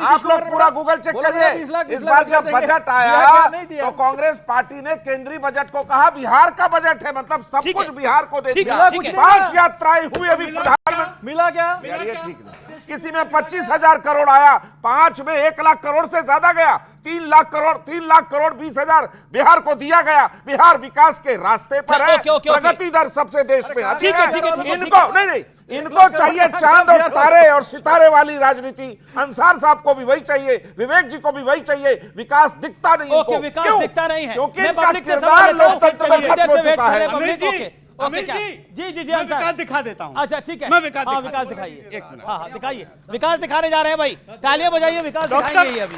Speaker 4: आप लोग पूरा गूगल चेक करिए। इस बार जब बजट आया तो कांग्रेस पार्टी ने केंद्रीय बजट को कहा बिहार का बजट है, मतलब सब
Speaker 1: ठीक है।
Speaker 4: कुछ बिहार को दे
Speaker 1: ठीक
Speaker 4: दिया।
Speaker 1: है, ठीक है।
Speaker 4: 5 यात्राएं हुई अभी प्रधानमंत्री।
Speaker 8: मिला क्या?
Speaker 4: यार ये ठीक नहीं। किसी में 25,000 करोड़ आया, 5 में 1 लाख करोड़ से ज्यादा गया। 3 लाख करोड़ 20,000 बिहार को दिया गया। बिहार विकास के रास्ते पर है। प्रगति दर सबसे देश में
Speaker 1: ठीक है, ठीक है, ठीक है,
Speaker 4: इनको नहीं इनको चाहिए चांद और तारे और सितारे वाली राजनीति। अंसार साहब को भी वही चाहिए, विवेक जी को भी वही चाहिए। विकास दिखता नहीं
Speaker 1: ओके,
Speaker 4: इनको।
Speaker 1: विकास
Speaker 4: क्यों?
Speaker 1: दिखता नहीं है।
Speaker 4: क्योंकि
Speaker 1: मैं
Speaker 4: इनका
Speaker 1: पब्लिक से
Speaker 4: किरदार
Speaker 1: सवाल लेता हूं।
Speaker 4: लोकतंत्र में
Speaker 1: थोड़ी
Speaker 4: खत्म हो
Speaker 1: देर से
Speaker 4: चुका
Speaker 1: वेट
Speaker 4: है।
Speaker 1: कर रहे हैं
Speaker 7: अमित जी,
Speaker 1: पब्लिक। ओके,
Speaker 7: अमित
Speaker 1: क्या?
Speaker 7: जी,
Speaker 1: जी
Speaker 7: मैं विकास दिखा देता हूं।
Speaker 1: अच्छा ठीक है,
Speaker 7: मैं विकास
Speaker 1: हाँ
Speaker 7: दिखा
Speaker 1: विकास
Speaker 7: देता हूं।
Speaker 1: दिखाइए।
Speaker 7: एक मिनट।
Speaker 1: हाँ दिखाइए, विकास दिखाने जा रहे हैं भाई। तालियां बजाइए, विकास दिखाएंगे ही अभी।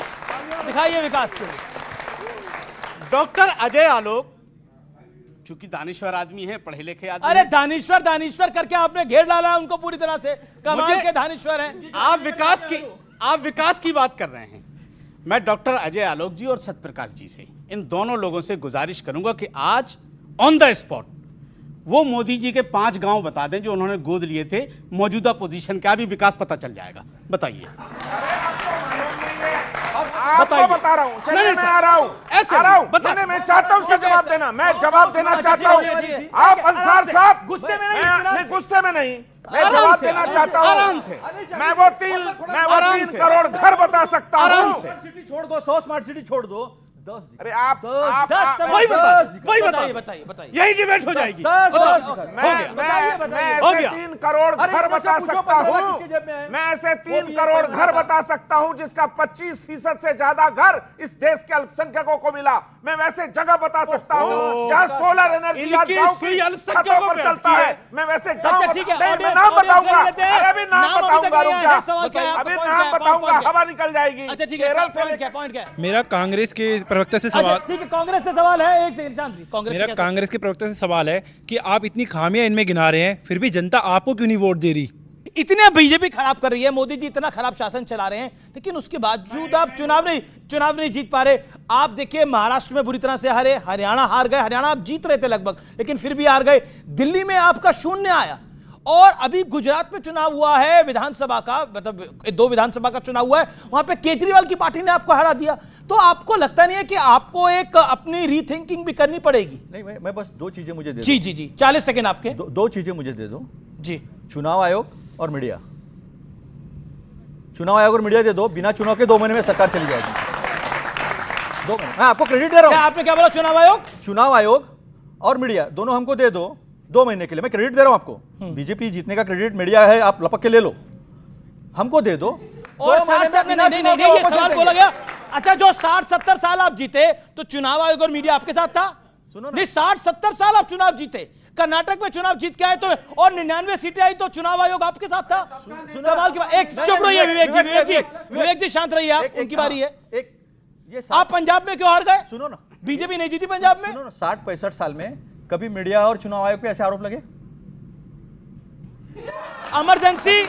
Speaker 1: दिखाइए विकास को।
Speaker 7: डॉक्टर अजय आलोक चूंकि दानिश्वर आदमी है, पढ़े लिखे आदमी
Speaker 1: अरे
Speaker 7: हैं।
Speaker 1: दानिश्वर करके आपने घेर डाला उनको पूरी तरह से। कमाल
Speaker 7: मुझे-
Speaker 1: के दानिश्वर हैं।
Speaker 7: आप विकास की बात कर रहे हैं। मैं डॉक्टर अजय आलोक जी और सत्यप्रकाश जी से, इन दोनों लोगों से गुजारिश करूंगा कि आज ऑन द स्पॉट वो मोदी जी के 5 गांव बता दें जो उन्होंने गोद लिए थे। मौजूदा पोजीशन क्या, भी विकास पता चल जाएगा। बताइए।
Speaker 4: आपको बता रहा हूँ, चलिए
Speaker 7: नहीं,
Speaker 4: मैं
Speaker 7: सर।
Speaker 4: आ रहा हूँ,
Speaker 7: ऐसे
Speaker 4: आ रहा हूँ।
Speaker 7: बता-
Speaker 4: नहीं, मैं चाहता हूँ उसका जवाब देना। मैं जवाब देना
Speaker 1: अच्छा,
Speaker 4: चाहता हूँ।
Speaker 1: ठीक है, ठीक है।
Speaker 4: आप अंसार साहब
Speaker 1: गुस्से में नहीं,
Speaker 4: मैं-
Speaker 1: इत्मीनान
Speaker 4: नहीं
Speaker 1: से।
Speaker 4: गुस्से में नहीं, मैं
Speaker 7: आराम
Speaker 4: जवाब
Speaker 7: से,
Speaker 4: देना
Speaker 7: आराम
Speaker 4: चाहता
Speaker 7: से,
Speaker 4: हूँ।
Speaker 7: आराम से।
Speaker 4: मैं वो 3
Speaker 7: से।
Speaker 4: करोड़ घर बता सकता
Speaker 7: आराम
Speaker 4: हूँ।
Speaker 7: से।
Speaker 8: सिटी छोड़ दो, 100 स्मार्ट सिटी छोड़ दो, 10
Speaker 4: अरे आप
Speaker 1: 10
Speaker 7: वही बता
Speaker 1: बताइए,
Speaker 7: दो।
Speaker 1: बताइए।
Speaker 7: यही डिबेट हो जाएगी।
Speaker 8: 10
Speaker 4: मैं
Speaker 7: हो
Speaker 4: ऐसे
Speaker 7: गया।
Speaker 4: 3 करोड़
Speaker 8: अरे
Speaker 4: घर
Speaker 8: इनसे
Speaker 4: बता
Speaker 8: पूछो
Speaker 4: सकता
Speaker 8: 15 लाख
Speaker 4: हूँ।
Speaker 8: किसके जेब में है?
Speaker 4: मैं ऐसे 3
Speaker 8: वो भी
Speaker 4: करोड़
Speaker 8: 15
Speaker 4: घर
Speaker 8: लाख।
Speaker 4: बता सकता हूँ जिसका 25% से ज्यादा घर इस देश के अल्पसंख्यकों को मिला। मैं वैसे जगह बता सकता हूँ जहाँ सोलर एनर्जी आज
Speaker 7: इनकी
Speaker 4: गांव
Speaker 7: सुई
Speaker 4: की
Speaker 7: अल्पसंख्यकों
Speaker 4: छतों पर
Speaker 7: पे
Speaker 4: चलता
Speaker 7: अटकी
Speaker 4: है।
Speaker 7: है।
Speaker 4: मैं वैसे गांव
Speaker 1: अच्छा ठीक है,
Speaker 4: नहीं, मैं
Speaker 1: ऑडियंस-
Speaker 4: नाम
Speaker 1: ऑडियंस
Speaker 4: बताऊंगा।
Speaker 1: ले लेते हैं।
Speaker 4: अरे अभी नाम
Speaker 1: नाम अभी तक
Speaker 4: बताऊंगा,
Speaker 1: नहीं
Speaker 4: रुक
Speaker 1: आया
Speaker 4: जा।
Speaker 1: है। सवाल क्या है?
Speaker 4: अभी
Speaker 1: आपका
Speaker 4: नाम
Speaker 1: पॉइंट क्या है?
Speaker 4: बताऊंगा,
Speaker 1: पॉइंट क्या है?
Speaker 4: हवा निकल जाएगी।
Speaker 1: अच्छा ठीक है,
Speaker 4: केरल से
Speaker 1: पॉइंट क्या है? पॉइंट क्या है?
Speaker 9: मेरा कांग्रेस के प्रवक्ता से
Speaker 1: अच्छा
Speaker 9: सवाल
Speaker 1: ठीक है, कांग्रेस से सवाल है। एक सेकंड शांति। कांग्रेस
Speaker 9: मेरा
Speaker 1: से क्या
Speaker 9: कांग्रेस के प्रवक्ता से सवाल है कि आप इतनी खामियां इनमें गिना रहे हैं, फिर भी जनता आपको क्यों नहीं वोट दे रही?
Speaker 1: इतने बीजेपी खराब कर रही है, मोदी जी इतना खराब शासन चला रहे हैं, लेकिन उसके बावजूद आप चुनाव नहीं जीत पा रहे। आप देखिए महाराष्ट्र में बुरी तरह से हारे, हरियाणा हार गए। हरियाणा आप जीत रहे थे लगभग, लेकिन फिर भी हार गए। दिल्ली में आपका 0 आया, और अभी गुजरात में चुनाव हुआ है विधानसभा का, मतलब 2 विधानसभा का चुनाव हुआ है, वहां पे केजरीवाल की पार्टी ने आपको हरा दिया। तो आपको लगता नहीं है कि आपको एक अपनी रीथिंकिंग भी करनी पड़ेगी?
Speaker 3: नहीं, मैं बस 2 चीजें मुझे दे
Speaker 1: जी जी जी, 40 सेकंड आपके।
Speaker 3: दो 2 चीजें मुझे दे दो।
Speaker 1: जी,
Speaker 3: चुनाव आयोग और मीडिया। चुनाव आयोग और मीडिया दे दो, बिना चुनाव के 2 महीने में सरकार चली जाएगी। 2 महीने, मैं आपको क्रेडिट दे रहा
Speaker 1: क्या
Speaker 3: हूं।
Speaker 1: आपने क्या बोला? चुनाव आयोग,
Speaker 3: चुनाव आयोग और मीडिया दोनों हमको दे दो 2 महीने के लिए, मैं क्रेडिट दे रहा हूं आपको। बीजेपी जीतने का क्रेडिट मीडिया है, आप लपक के ले लो, हमको दे दो।
Speaker 1: और
Speaker 3: 2 महीने
Speaker 1: 60
Speaker 3: में
Speaker 1: नहीं
Speaker 3: बिना
Speaker 1: नहीं नहीं
Speaker 3: चुनाव
Speaker 1: ये
Speaker 3: के
Speaker 1: सवाल
Speaker 3: वापस
Speaker 1: बोला
Speaker 3: देंगे।
Speaker 1: गया। अच्छा, जो 60-70 साल आप जीते तो चुनाव आयोग और मीडिया आपके साथ था?
Speaker 3: सुनो ना।
Speaker 1: नहीं, 60-70 साल आप चुनाव जीते, कर्नाटक में चुनाव जीत के आए तो, और 99 सीटें आई तो चुनाव आयोग आपके साथ था। कमाल की बात। एक चुप रहिए विवेक जी शांत रहिए, आप उनकी बारी है।
Speaker 3: ये
Speaker 1: आप पंजाब में क्यों हार गए?
Speaker 3: सुनो ना,
Speaker 1: बीजेपी नहीं जीती पंजाब में?
Speaker 3: सुनो ना, 60-65 साल में कभी मीडिया और चुनाव आयोग पे ऐसे आरोप लगे?
Speaker 1: इमरजेंसी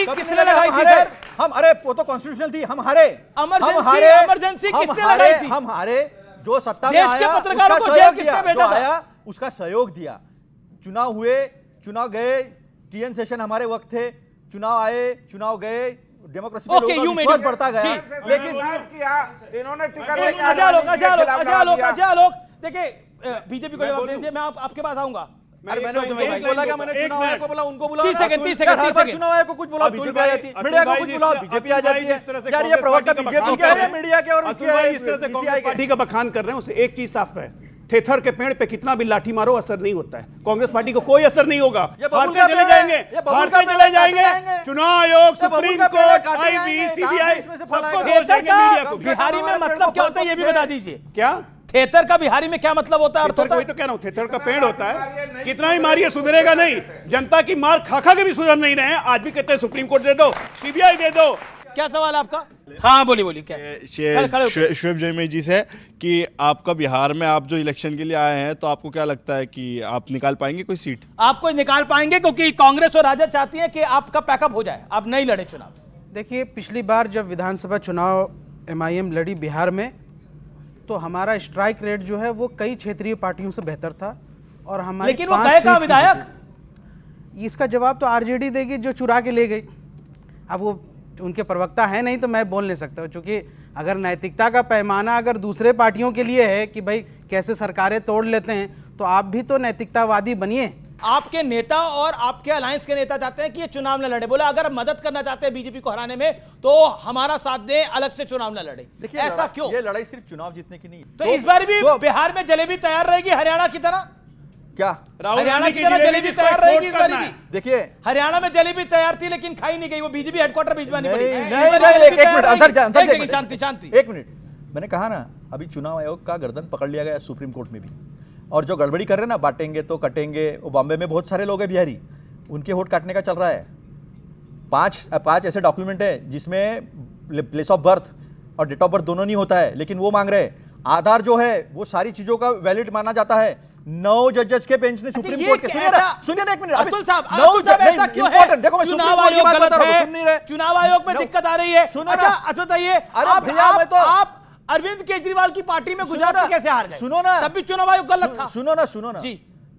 Speaker 3: कभी
Speaker 1: किसने
Speaker 3: नहीं लगा,
Speaker 1: लगाई
Speaker 3: हम
Speaker 1: थी
Speaker 3: हारे।
Speaker 1: सर?
Speaker 3: हम अरे वो तो कॉन्स्टिट्यूशनल थी, हम हारे।
Speaker 1: इमरजेंसी किसने लगाई थी?
Speaker 3: हम हारे। जो सत्ता में
Speaker 1: देश के
Speaker 3: आया,
Speaker 1: पत्रकारों
Speaker 3: उसका
Speaker 1: को जेल
Speaker 3: सहयोग
Speaker 1: किसने
Speaker 3: दिया।
Speaker 1: भेजा
Speaker 3: जो
Speaker 1: था?
Speaker 3: आया उसका सहयोग दिया। चुनाव हुए, चुनाव गए, टीएन सेशन हमारे वक्त थे, चुनाव आए, चुनाव गए, डेमोक्रेसी में
Speaker 1: Okay,
Speaker 3: लोगों
Speaker 1: you
Speaker 3: का
Speaker 1: made
Speaker 3: विश्वास
Speaker 1: it.
Speaker 3: बढ़ता गया।
Speaker 1: जी।
Speaker 3: लेकिन
Speaker 4: इन्होंने टिकट
Speaker 1: अजय
Speaker 4: लेके
Speaker 1: लोग देखिए, बीजेपी को जवाब दीजिए। मैं आपके पास आऊंगा।
Speaker 3: अरे मैंने बोला क्या? मैंने चुनाव आयोग को बोला, उनको बुलाओ।
Speaker 1: 30 सेकंड, 30 सेकंड, 30 सेकंड।
Speaker 3: चुनाव आयोग को कुछ बुलाओ, बीजेपी आ जाती है, मीडिया को कुछ बुलाओ, बीजेपी आ जाती है। यार ये प्रवक्ता बीजेपी के है, मीडिया के और इसके है,
Speaker 2: इस तरह से कांग्रेस
Speaker 3: PCI
Speaker 2: पार्टी का बखान कर रहे हैं, उसे एक चीज साफ है, थेथर के पेड़ पे कितना भी लाठी मारो असर नहीं होता है। कांग्रेस पार्टी को कोई असर नहीं होगा।
Speaker 3: ये बबुल
Speaker 2: भारतीय
Speaker 3: का
Speaker 2: चले
Speaker 3: पेड़ है,
Speaker 2: जाएंगे,
Speaker 3: ये बबुल
Speaker 2: भारतीय
Speaker 3: का
Speaker 2: चले
Speaker 3: पेड़
Speaker 2: जाएंगे,
Speaker 3: काटे
Speaker 2: चुनाव आयोग,
Speaker 3: ये बबुल
Speaker 2: सुप्रीम
Speaker 3: का पेड़
Speaker 2: कोर्ट,
Speaker 3: काटे
Speaker 2: आईबी,
Speaker 3: जाएंगे,
Speaker 2: सीबीआई,
Speaker 3: इसमें से
Speaker 2: सबको
Speaker 3: फलाना
Speaker 2: छोड़
Speaker 1: थिएटर
Speaker 2: देंगे
Speaker 1: का
Speaker 2: मीडिया को।
Speaker 1: बिहारी में मतलब क्या होता है ये भी बता दीजिए।
Speaker 2: क्या
Speaker 1: थिएटर का बिहारी में क्या मतलब होता है, अर्थ
Speaker 2: थेथर
Speaker 1: होता
Speaker 2: का
Speaker 1: है?
Speaker 2: वही तो कह रहा हूं, थेथर का पेड़ होता है, कितना ही मारिए सुधरेगा नहीं। जनता की मार खा खा के भी सुधर नहीं रहे हैं। आज भी कहते हैं सुप्रीम कोर्ट दे दो, सीबीआई दे दो,
Speaker 1: क्या सवाल है आपका? हाँ बोलिए बोलिए, क्या खड़े होके।
Speaker 10: श्वेब जयमेर जी से कि आपका बिहार में आप जो इलेक्शन के लिए आए हैं, तो आपको क्या लगता है कि आप निकाल पाएंगे कोई सीट?
Speaker 1: आपको निकाल पाएंगे, क्योंकि कांग्रेस और राजद चाहती है कि आपका पैकअप हो जाए, आप नहीं लड़े चुनाव।
Speaker 5: देखिए, पिछली बार जब विधानसभा चुनाव एमआईएम लड़ी बिहार में, तो हमारा स्ट्राइक रेट जो है वो कई क्षेत्रीय पार्टियों से बेहतर था। और हमारे
Speaker 1: लेकिन वो गए कहाँ विधायक?
Speaker 5: इसका जवाब तो आरजेडी देगी जो चुरा के ले गई। अब वो उनके प्रवक्ता है नहीं, तो मैं बोल नहीं सकता, क्योंकि अगर नैतिकता का पैमाना अगर दूसरे पार्टियों के लिए है कि भाई कैसे सरकारें तोड़ लेते हैं, तो आप भी तो नैतिकतावादी बनिए।
Speaker 1: आपके नेता और आपके अलायंस के नेता चाहते हैं कि ये चुनाव न लड़े। बोला अगर मदद करना चाहते हैं बीजेपी को हराने में, तो हमारा साथ दें, अलग से चुनाव न लड़े।
Speaker 3: देखिए,
Speaker 1: ऐसा क्यों?
Speaker 3: ये लड़ाई सिर्फ चुनाव जीतने की नहीं है।
Speaker 1: तो इस बार भी बिहार में जलेबी तैयार रहेगी हरियाणा की तरह?
Speaker 3: क्या
Speaker 1: हरियाणा की तरह जलेबी तैयार रहेगी इस बार भी?
Speaker 3: देखिए,
Speaker 1: हरियाणा में जलेबी तैयार थी लेकिन खाई नहीं गई, वो बीजेपी हेडक्वार्टर भिजवानी पड़ी। शांति शांति,
Speaker 3: एक मिनट, मैंने कहा ना, अभी चुनाव आयोग का गर्दन पकड़ लिया गया सुप्रीम कोर्ट में भी। और जो गड़बड़ी कर रहे हैं ना, बांटेंगे तो कटेंगे, वो बॉम्बे में बहुत सारे लोग हैं बिहारी, उनके वोट काटने का चल रहा है। पांच ऐसे डॉक्यूमेंट है जिसमें प्लेस ऑफ बर्थ और डेट ऑफ बर्थ दोनों नहीं होता है, लेकिन वो मांग रहे हैं। आधार जो है वो सारी चीजों का वैलिड माना जाता है। 9 जजेस के बेंच ने सुप्रीम कोर्ट के सुनिए ना एक मिनट,
Speaker 1: अतुल साहब ऐसा क्यों है?
Speaker 3: देखो, मैं
Speaker 1: चुनाव आयोग गलत है,
Speaker 3: सुन नहीं रहे,
Speaker 1: चुनाव आयोग में दिक्कत आ रही है। अच्छा अतुल बताइए, आप अरविंद केजरीवाल की पार्टी में गुजरात में कैसे हार गए?
Speaker 3: सुनो ना,
Speaker 1: तब भी चुनाव आयोग गलत था।
Speaker 3: सुनो ना
Speaker 1: जी।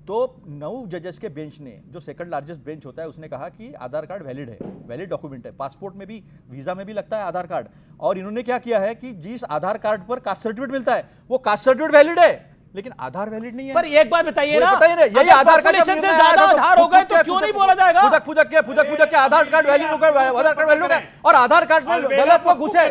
Speaker 3: तो 9 जजेस के बेंच ने, जो सेकंड लार्जेस्ट बेंच होता है, उसने कहा कि आधार कार्ड वैलिड है, वैलिड डॉक्यूमेंट है, पासपोर्ट में भी, वीजा में भी लगता है आधार कार्ड। और इन्होंने क्या किया है कि जिस आधार कार्ड पर कास्ट सर्टिफिकेट मिलता है, वो कास्ट सर्टिफिकेट वैलिड है, लेकिन आधार वैलिड नहीं है।
Speaker 1: पर एक बात बताइए ना,
Speaker 3: यही आधार कार्ड
Speaker 1: से ज्यादा आधार हो गए तो क्यों नहीं बोला जाएगा?
Speaker 3: फुदक के आधार कार्ड वैलिड हो गए, आधार कार्ड वैलिड हो गए, और आधार कार्ड में गलत वो घुसे।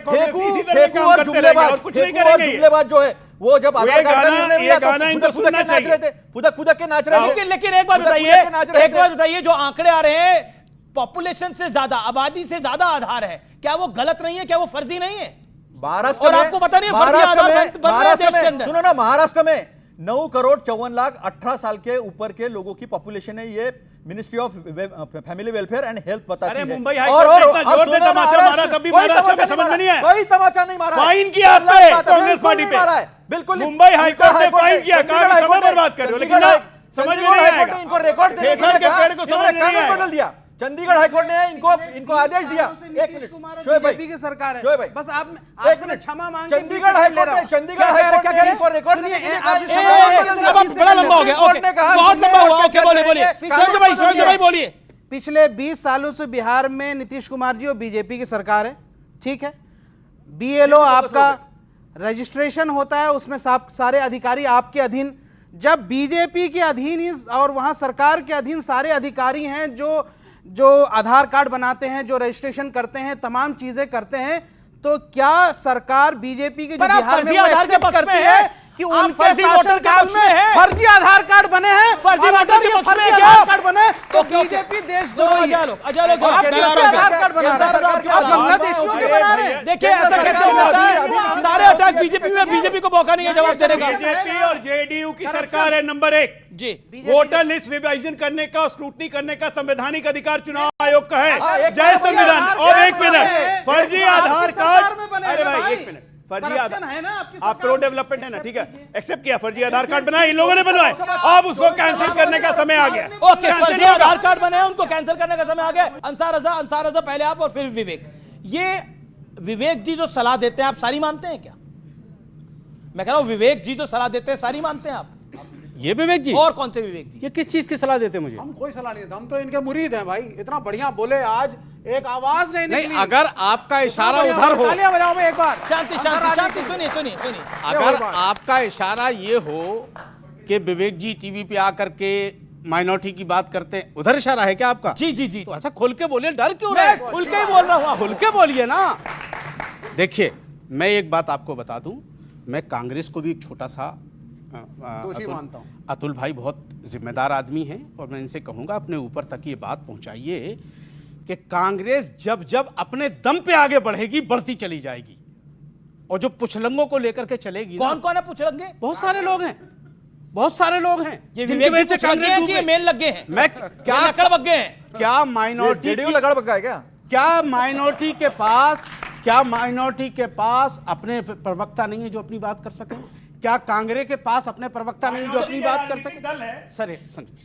Speaker 3: फेंकू और जुमलेबाज जो है, वो जब आधार कार्ड फुदक के नाच रहे थे।
Speaker 1: लेकिन एक बात बताइए, जो आंकड़े आ रहे हैं, पॉपुलेशन से ज्यादा, आबादी से ज्यादा आधार है, क्या वो गलत नहीं है? क्या वो फर्जी नहीं है?
Speaker 3: महाराष्ट्र
Speaker 1: और आपको पता नहीं है फर्जी आधार बन रहा है देश के अंदर।
Speaker 3: सुनो ना, महाराष्ट्र में 9,54,00,000 18 साल के ऊपर के लोगों की पॉपुलेशन है। ये ministry of family welfare and health बताती है।
Speaker 2: मुंबई हाईकोर्ट ने इतना जोर से तमाचा मारा, तभी महाराष्ट्र में समझ में नहीं आया।
Speaker 3: कोई तमाचा नहीं मारा,
Speaker 2: फाइन किया आपने कांग्रेस पार्टी पे,
Speaker 3: बिल्कुल।
Speaker 2: मुंबई हाईकोर्ट ने फाइन किया, कहा समय बर्बाद कर रहे हो, लेकिन समझ में नहीं आएगा।
Speaker 3: इनको रिकॉर्ड देने के लिए कानून बदल दिया। चंडीगढ़ हाईकोर्ट ने इनको आदेश दिया। एक मिनट, शोएब भाई,
Speaker 5: की सरकार है,
Speaker 3: शोएब भाई,
Speaker 5: बस आपसे क्षमा मांग के
Speaker 3: चंडीगढ़ हाईकोर्ट ने इनको रिकॉर्ड देने के लिए
Speaker 1: बड़ा लंबा हो गया, ओके, बहुत लंबा हुआ, ओके, बोलिए शोएब भाई बोलिए।
Speaker 5: पिछले 20 सालों से बिहार में नीतीश कुमार जी और बीजेपी की सरकार है, ठीक है। बीएलओ आपका रजिस्ट्रेशन होता है, उसमें सारे अधिकारी आपके अधीन। जब बीजेपी के अधीन और वहां सरकार के अधीन सारे अधिकारी हैं जो आधार कार्ड बनाते हैं, जो रजिस्ट्रेशन करते हैं, तमाम चीजें करते हैं, तो क्या सरकार बीजेपी के जो बिहार में
Speaker 1: आधार के पक्ष में है
Speaker 5: कि उनके शासनकाल में फर्जी आधार कार्ड बने हैं,
Speaker 1: फर्जी वोटर के पक्ष में
Speaker 5: आधार कार्ड बने, तो बीजेपी देशद्रोही है। आधार कार्ड बना बांग्लादेशियों के बना रहे हैं।
Speaker 1: देखिए ऐसा कैसे हो सकता है? सारे अटैक बीजेपी में, बीजेपी को मौका नहीं है जवाब देने का।
Speaker 2: बीजेपी और जेडीयू की सरकार है नंबर 1
Speaker 1: जी।
Speaker 2: वोटर लिस्ट रिवाइजन करने का, स्क्रूटनी करने का संवैधानिक अधिकार चुनाव आयोग का है। जय संविधान। और एक मिनट, फर्जी आधार कार्ड, अरे भाई एक मिनट, फर्जी आधार है ना, आप प्रो डेवलपमेंट है ना, ठीक है, एक्सेप्ट किया, फर्जी आधार कार्ड बनाए इन लोगों ने बनवाए, अब उसको कैंसिल करने का समय आ गया।
Speaker 1: ओके, फर्जी आधार कार्ड बने हैं, उनको कैंसिल करने का समय आ गया। अंसार रजा पहले आप और फिर विवेक। ये विवेक जी जो सलाह देते हैं, आप सारी मानते हैं क्या? मैं कह रहा हूं विवेक जी जो सलाह देते हैं, सारी मानते हैं आप?
Speaker 7: ये विवेक जी?
Speaker 1: और कौन से विवेक जी?
Speaker 7: ये किस चीज की सलाह देते हैं मुझे?
Speaker 6: हम कोई सलाह नहीं देते, हम तो इनके मुरीद हैं भाई। इतना बढ़िया बोले, आज एक आवाज नहीं निकली।
Speaker 7: अगर आपका इशारा उधर हो,
Speaker 6: तालियां बजाओ में एक बार।
Speaker 1: शांति, सुनिए।
Speaker 7: अगर आपका इशारा ये हो कि विवेक जी टीवी पे आकर के माइनॉरिटी की बात करते हैं, उधर इशारा है क्या आपका?
Speaker 1: जी।
Speaker 7: तो ऐसा खुल के बोलिए, डर क्यों रहे?
Speaker 1: खुल के ही बोल रहा हूं,
Speaker 7: खुल के बोलिए ना। देखिए, मैं एक बात आपको बता दूं, मैं कांग्रेस को भी एक छोटा सा
Speaker 6: दोषी मानता हूं।
Speaker 7: अतुल भाई बहुत जिम्मेदार आदमी हैं, और मैं इनसे कहूंगा अपने ऊपर तक ये बात पहुंचाइए कि कांग्रेस जब अपने दम पे आगे बढ़ेगी, बढ़ती चली जाएगी, और जो पुछलंगों को लेकर के चलेगी।
Speaker 1: कौन है पुछलंगे?
Speaker 7: बहुत सारे लोग हैं, बहुत सारे लोग हैं।
Speaker 1: ये विवेक से कांग्रेस की मेल लग गए हैं,
Speaker 7: मैं क्या
Speaker 1: लकड़ बग गए हैं?
Speaker 7: क्या माइनॉरिटी
Speaker 3: लकड़ बग्गा है क्या?
Speaker 7: क्या माइनॉरिटी के पास अपने प्रवक्ता नहीं है जो अपनी बात कर सके? क्या कांग्रेस के पास अपने प्रवक्ता नहीं है जो अपनी बात कर सके?
Speaker 2: दल है
Speaker 7: सर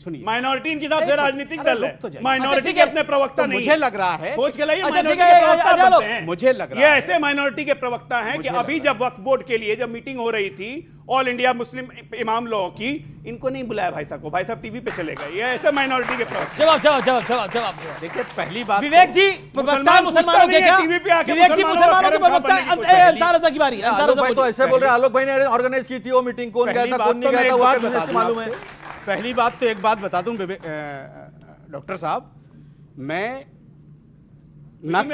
Speaker 7: सुनिए,
Speaker 2: माइनॉरिटी इनके हिसाब से राजनीतिक दल
Speaker 7: तो
Speaker 2: है, माइनॉरिटी के अपने प्रवक्ता नहीं।
Speaker 7: मुझे लग रहा है
Speaker 2: खोज के लिए
Speaker 1: अच्छा,
Speaker 2: minority
Speaker 1: ठीक है,
Speaker 2: के प्रवक्ता
Speaker 1: आजा लो।
Speaker 2: बनते हैं।
Speaker 7: मुझे लग
Speaker 2: ये
Speaker 7: रहा है
Speaker 2: ऐसे माइनॉरिटी के प्रवक्ता हैं कि अभी जब वक्फ बोर्ड के लिए जब मीटिंग हो रही थी ऑल इंडिया मुस्लिम इमाम लॉ की, इनको नहीं बुलाया भाई साहब को, भाई साहब टीवी पे चले गए। ये ऐसे माइनॉरिटी के प्रवक्ता।
Speaker 1: जवाब।
Speaker 7: देखिए, पहली बात
Speaker 1: विवेक जी प्रवक्ता है मुसलमानों के क्या?
Speaker 2: टीवी पे आके
Speaker 1: विवेक जी मुसलमानों के प्रवक्ता है। अंसार रजा की बारी है। अंसार
Speaker 3: आलोक
Speaker 1: रजा
Speaker 3: भाई तो
Speaker 1: बोलिए।
Speaker 3: ऐसे बोल रहे हैं, आलोक भाई ने ऑर्गेनाइज की थी वो मीटिंग, कौन गया था कौन नहीं गया था वो कैसे मालूम है?
Speaker 7: पहली बात तो एक बात बता दूं डॉक्टर साहब, मैं